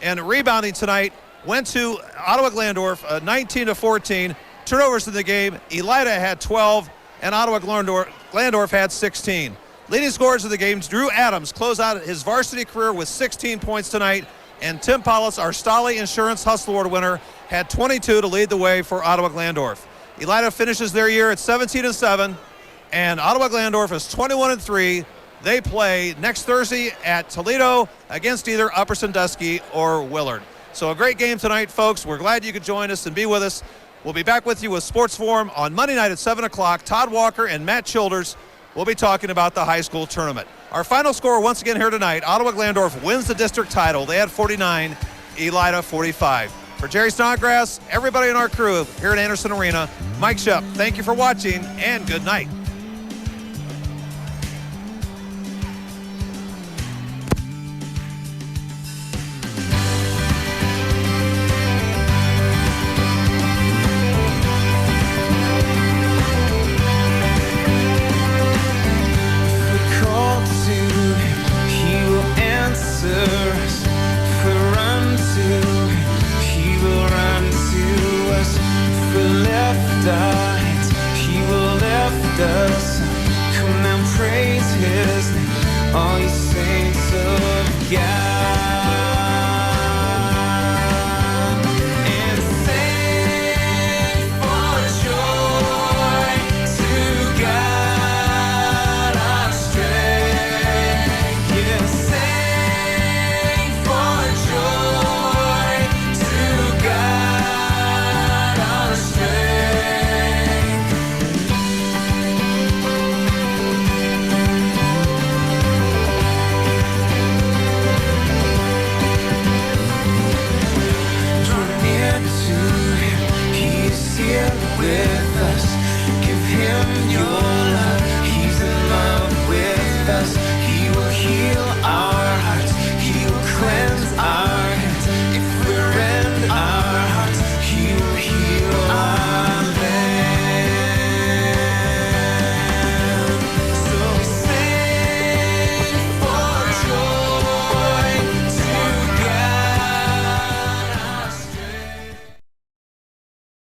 And rebounding tonight went to Ottawa-Glandorf 19 to 14. Turnovers in the game, Elida had 12, and Ottawa-Glandorf had 16. Leading scorers of the game, Drew Adams closed out his varsity career with 16 points tonight, and Tim Politz, our Stolly Insurance Hustle Award winner, had 22 to lead the way for Ottawa-Glandorf. Elida finishes their year at 17-7, and Ottawa-Glandorf is 21-3. They play next Thursday at Toledo against either Upper Sandusky or Willard. So a great game tonight, folks. We're glad you could join us and be with us. We'll be back with you with Sports Forum on Monday night at 7 o'clock. Todd Walker and Matt Childers will be talking about the high school tournament. Our final score once again here tonight, Ottawa-Glandorf wins the district title. They had 49, Elida 45. For Jerry Snodgrass, everybody in our crew here at Anderson Arena, Mike Shep, thank you for watching and good night.